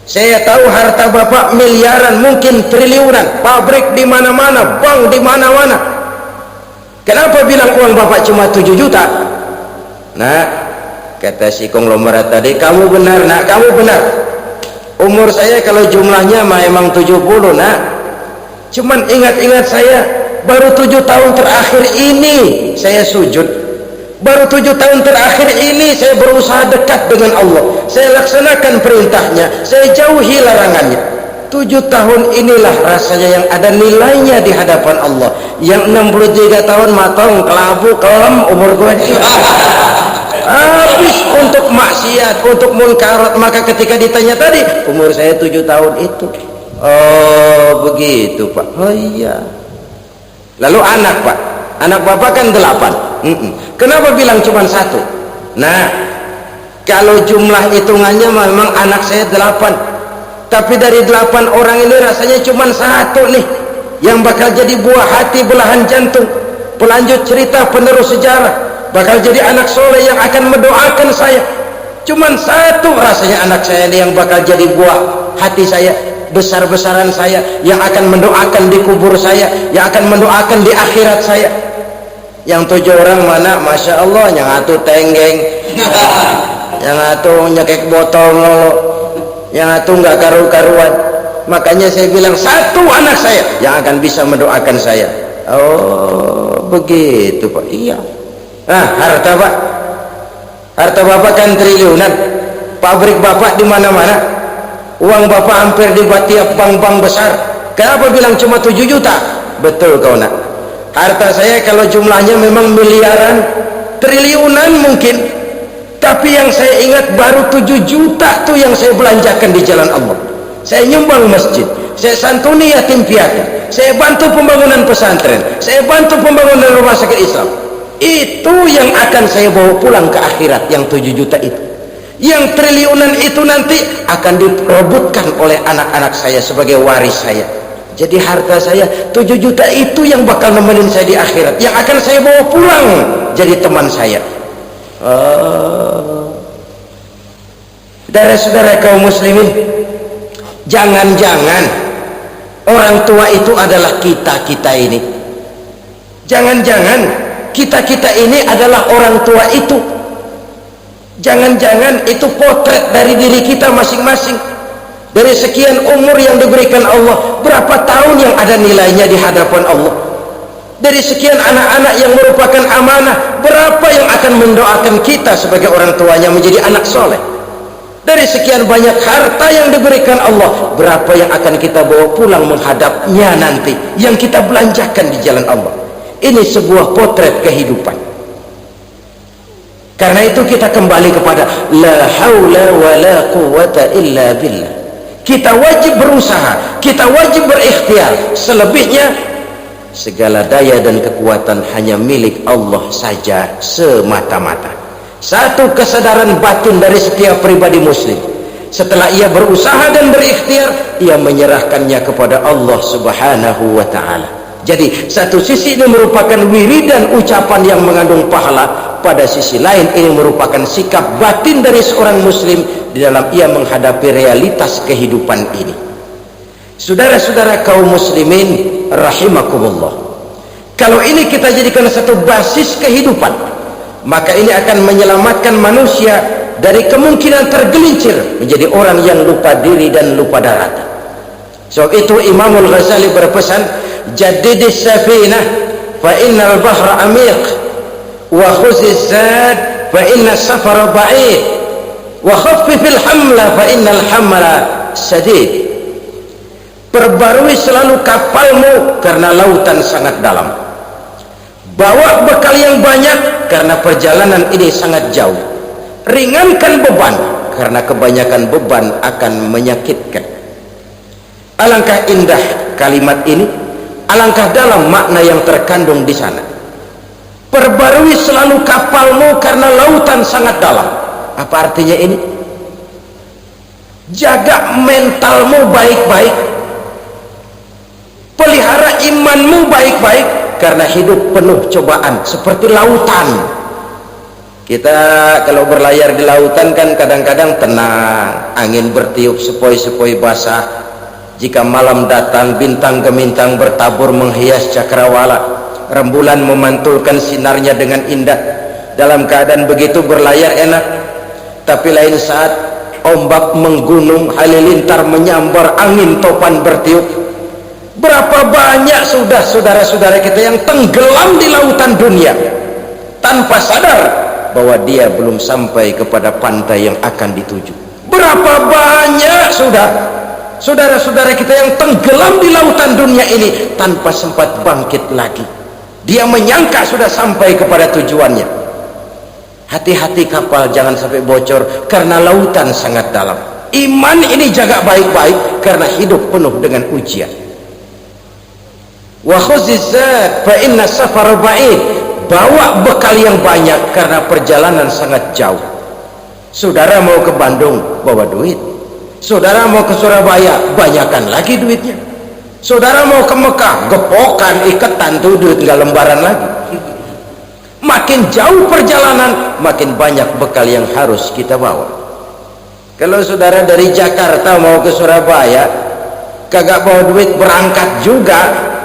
Saya tahu harta Bapak miliaran, mungkin triliunan, pabrik di mana-mana, bank di mana-mana. Kenapa bilang uang Bapak cuma 7 juta? Nah, kata si konglomerat tadi, "Kamu benar, Nak, kamu benar. Umur saya kalau jumlahnya memang 70, Nak. Cuman ingat-ingat saya, baru 7 tahun terakhir ini saya sujud. Baru 7 tahun terakhir ini saya berusaha dekat dengan Allah. Saya laksanakan perintahnya, saya jauhi larangannya. 7 tahun inilah rasanya yang ada nilainya di hadapan Allah. Yang 63 tahun matong, kelabu, kelam umur gue habis untuk maksiat, untuk munkarat. Maka ketika ditanya tadi, umur saya 7 tahun itu. Oh begitu Pak. Oh iya. Lalu anak Pak, anak Bapak kan 8. Kenapa bilang cuma 1? Nah, kalau jumlah hitungannya memang anak saya 8, tapi dari 8 orang ini rasanya cuma 1 nih yang bakal jadi buah hati, belahan jantung, pelanjut cerita, penerus sejarah, bakal jadi anak soleh yang akan mendoakan saya. Cuma 1 rasanya anak saya ini yang bakal jadi buah hati saya, besar-besaran saya, yang akan mendoakan di kubur saya, yang akan mendoakan di akhirat saya. Yang 7 orang mana? Masya Allah, yang atu tenggeng, yang atu nyekek botol lolo, yang atu nggak karu-karuan. Makanya saya bilang 1 anak saya yang akan bisa mendoakan saya. Oh begitu Pak. Iya. Nah, harta Pak, harta Bapak kan triliunan, pabrik Bapak di mana-mana, uang Bapak hampir di tiap bank-bank besar. Kenapa bilang cuma 7 juta? Betul kau Nak. Harta saya kalau jumlahnya memang miliaran, triliunan mungkin, tapi yang saya ingat baru 7 juta tuh yang saya belanjakan di jalan Allah. Saya nyumbang masjid, saya santuni yatim piatu, saya bantu pembangunan pesantren, saya bantu pembangunan rumah sakit Islam. Itu yang akan saya bawa pulang ke akhirat, yang 7 juta itu. Yang triliunan itu nanti akan diperebutkan oleh anak-anak saya sebagai waris saya. Jadi harta saya 7 juta itu yang bakal nemenin saya di akhirat, yang akan saya bawa pulang jadi teman saya. Saudara-saudara kaum muslimin, jangan-jangan orang tua itu adalah kita-kita ini. Jangan-jangan kita-kita ini adalah orang tua itu. Jangan-jangan itu potret dari diri kita masing-masing. Dari sekian umur yang diberikan Allah, berapa tahun yang ada nilainya di hadapan Allah? Dari sekian anak-anak yang merupakan amanah, berapa yang akan mendoakan kita sebagai orang tuanya menjadi anak soleh? Dari sekian banyak harta yang diberikan Allah, berapa yang akan kita bawa pulang menghadapnya nanti, yang kita belanjakan di jalan Allah? Ini sebuah potret kehidupan. Karena itu kita kembali kepada la haula wa la quwwata illa billah. Kita wajib berusaha, kita wajib berikhtiar. Selebihnya segala daya dan kekuatan hanya milik Allah saja semata-mata. Satu kesadaran batin dari setiap pribadi muslim, setelah ia berusaha dan berikhtiar, ia menyerahkannya kepada Allah Subhanahu wa ta'ala. Jadi satu sisi ini merupakan wiridan ucapan yang mengandung pahala, pada sisi lain ini merupakan sikap batin dari seorang muslim di dalam ia menghadapi realitas kehidupan ini. Saudara-saudara kaum muslimin rahimakumullah, kalau ini kita jadikan satu basis kehidupan, maka ini akan menyelamatkan manusia dari kemungkinan tergelincir menjadi orang yang lupa diri dan lupa daratan. Sebab itu Imamul Ghazali berpesan, jaddidis safinah fa innal bahra amiq wa khuziz zad fa inna safara ba'id wa khaffifil hamla fa innal hamla sadid. Perbarui selalu kapalmu karena lautan sangat dalam. Bawa bekal yang banyak karena perjalanan ini sangat jauh. Ringankan beban karena kebanyakan beban akan menyakitkan. Alangkah indah kalimat ini, alangkah dalam makna yang terkandung di sana. Perbarui selalu kapalmu karena lautan sangat dalam. Apa artinya ini? Jaga mentalmu baik-baik, pelihara imanmu baik-baik, karena hidup penuh cobaan seperti lautan. Kita kalau berlayar di lautan kan kadang-kadang tenang, angin bertiup sepoi-sepoi basah. Jika malam datang, bintang gemintang bertabur menghias cakrawala, rembulan memantulkan sinarnya dengan indah. Dalam keadaan begitu berlayar enak. Tapi lain saat ombak menggunung, halilintar menyambar, angin topan bertiup. Berapa banyak sudah saudara-saudara kita yang tenggelam di lautan dunia tanpa sadar bahwa dia belum sampai kepada pantai yang akan dituju. Berapa banyak sudah saudara-saudara kita yang tenggelam di lautan dunia ini tanpa sempat bangkit lagi. Dia menyangka sudah sampai kepada tujuannya. Hati-hati kapal jangan sampai bocor karena lautan sangat dalam. Iman ini jaga baik-baik karena hidup penuh dengan ujian. Wa khuzizat fa inna safar ba'id. Bawa bekal yang banyak karena perjalanan sangat jauh. Saudara mau ke Bandung, bawa duit. Saudara mau ke Surabaya, banyakan lagi duitnya. Saudara mau ke Mekah, gepokan, iketan tuh duit nggak lembaran lagi. Makin jauh perjalanan, makin banyak bekal yang harus kita bawa. Kalau saudara dari Jakarta mau ke Surabaya, kagak bawa duit berangkat juga,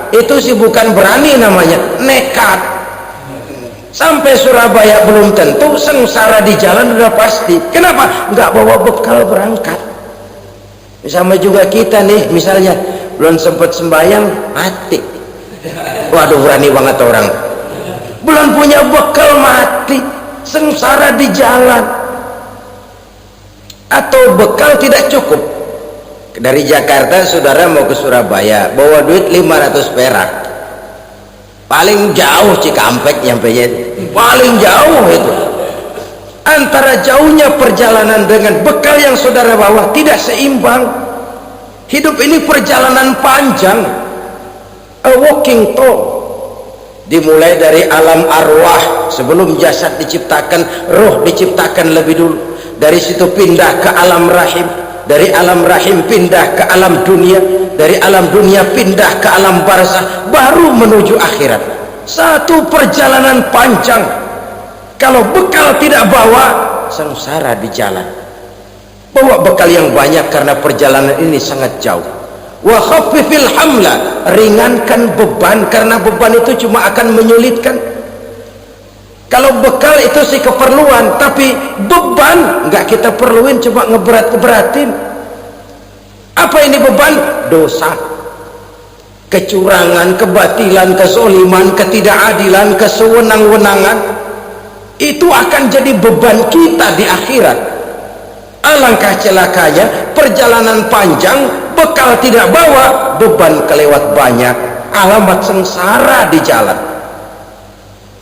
itu sih bukan berani namanya, nekat. Sampai Surabaya belum tentu, sengsara di jalan udah pasti. Kenapa? Nggak bawa bekal berangkat. Sama juga kita nih, misalnya belum sempat sembahyang, mati. Waduh, berani banget orang. Belum punya bekal, mati, sengsara di jalan. Atau bekal tidak cukup. Dari Jakarta saudara mau ke Surabaya, bawa duit 500 perak. Paling jauh Cikampek nyampenya, paling jauh itu. Antara jauhnya perjalanan dengan bekal yang saudara bawa tidak seimbang. Hidup ini perjalanan panjang, a walking talk. Dimulai dari alam arwah, sebelum jasad diciptakan, roh diciptakan lebih dulu. Dari situ pindah ke alam rahim, dari alam rahim pindah ke alam dunia, dari alam dunia pindah ke alam barzah, baru menuju akhirat. Satu perjalanan panjang. Kalau bekal tidak bawa, sengsara di jalan. Bawa bekal yang banyak karena perjalanan ini sangat jauh. Wa khaffifil hamla, ringankan beban karena beban itu cuma akan menyulitkan. Kalau bekal itu sih keperluan, tapi beban nggak kita perluin, coba ngeberat-beratin. Apa ini beban? Dosa, kecurangan, kebatilan, kezoliman, ketidakadilan, kesewenang-wenangan. Itu akan jadi beban kita di akhirat. Alangkah celakanya perjalanan panjang, bekal tidak bawa, beban kelewat banyak, alamat sengsara di jalan.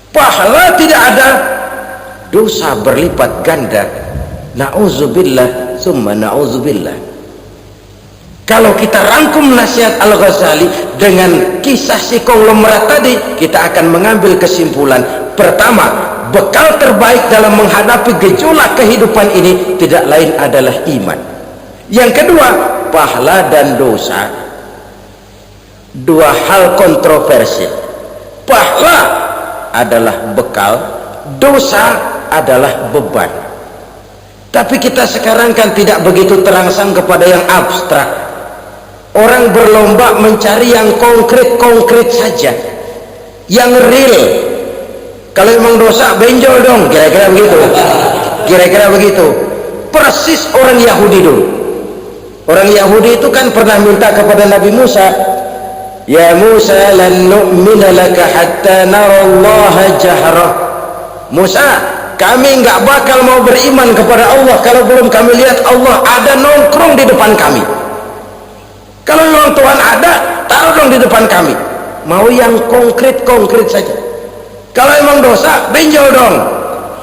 Pahala tidak ada, dosa berlipat ganda. Na'udzubillah summa na'udzubillah. Kalau kita rangkum nasihat Al-Ghazali dengan kisah si konglomerat tadi, kita akan mengambil kesimpulan. Pertama, bekal terbaik dalam menghadapi gejolak kehidupan ini tidak lain adalah iman. Yang kedua, pahala dan dosa dua hal kontroversi. Pahala adalah bekal, dosa adalah beban. Tapi kita sekarang kan tidak begitu terangsang kepada yang abstrak. Orang berlomba mencari yang konkret-konkret saja, yang real. Kalau memang dosa, benjol dong, kira-kira begitu. Kira-kira begitu. Persis orang Yahudi dulu. Orang Yahudi itu kan pernah minta kepada Nabi Musa, ya Musa, lan nu'mina laka hatta narallaha jahra. Musa, kami enggak bakal mau beriman kepada Allah kalau belum kami lihat Allah ada nongkrong di depan kami. Kalau memang Tuhan ada, taruh dong di depan kami. Mau yang konkret-konkret saja. Kalau emang dosa, benjol dong.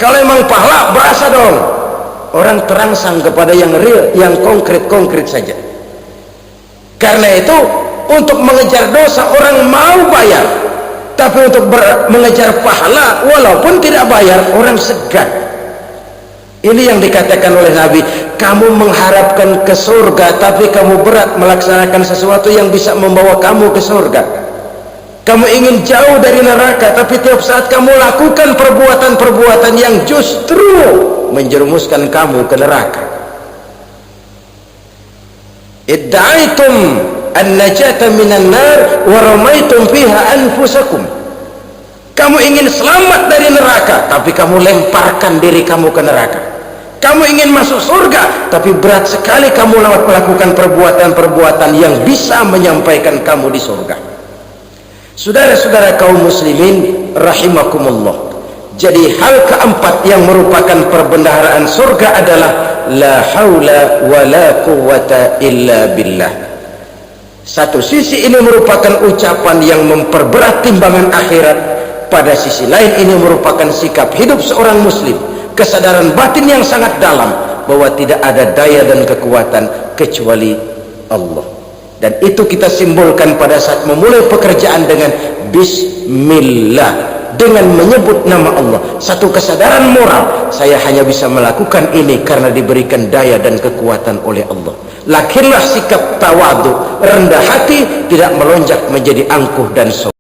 Kalau emang pahala, berasa dong. Orang terangsang kepada yang real, yang konkret-konkret saja. Karena itu, untuk mengejar dosa orang mau bayar, tapi untuk mengejar pahala walaupun tidak bayar orang segan. Ini yang dikatakan oleh Nabi, kamu mengharapkan ke surga tapi kamu berat melaksanakan sesuatu yang bisa membawa kamu ke surga. Kamu ingin jauh dari neraka tapi tiap saat kamu lakukan perbuatan-perbuatan yang justru menjerumuskan kamu ke neraka. Idda'aitum an-najata minan nar wa ramaitum fiha anfusakum. Kamu ingin selamat dari neraka tapi kamu lemparkan diri kamu ke neraka. Kamu ingin masuk surga tapi berat sekali kamu melakukan perbuatan-perbuatan yang bisa menyampaikan kamu di surga. Saudara-saudara kaum muslimin rahimakumullah. Jadi hal keempat yang merupakan perbendaharaan surga adalah la haula wa la quwwata illa billah. Satu sisi ini merupakan ucapan yang memperberat timbangan akhirat, pada sisi lain ini merupakan sikap hidup seorang muslim, kesadaran batin yang sangat dalam bahwa tidak ada daya dan kekuatan kecuali Allah. Dan itu kita simbolkan pada saat memulai pekerjaan dengan bismillah, dengan menyebut nama Allah. Satu kesadaran moral, saya hanya bisa melakukan ini karena diberikan daya dan kekuatan oleh Allah. Lahirlah sikap tawadu, rendah hati, tidak melonjak menjadi angkuh dan sombong.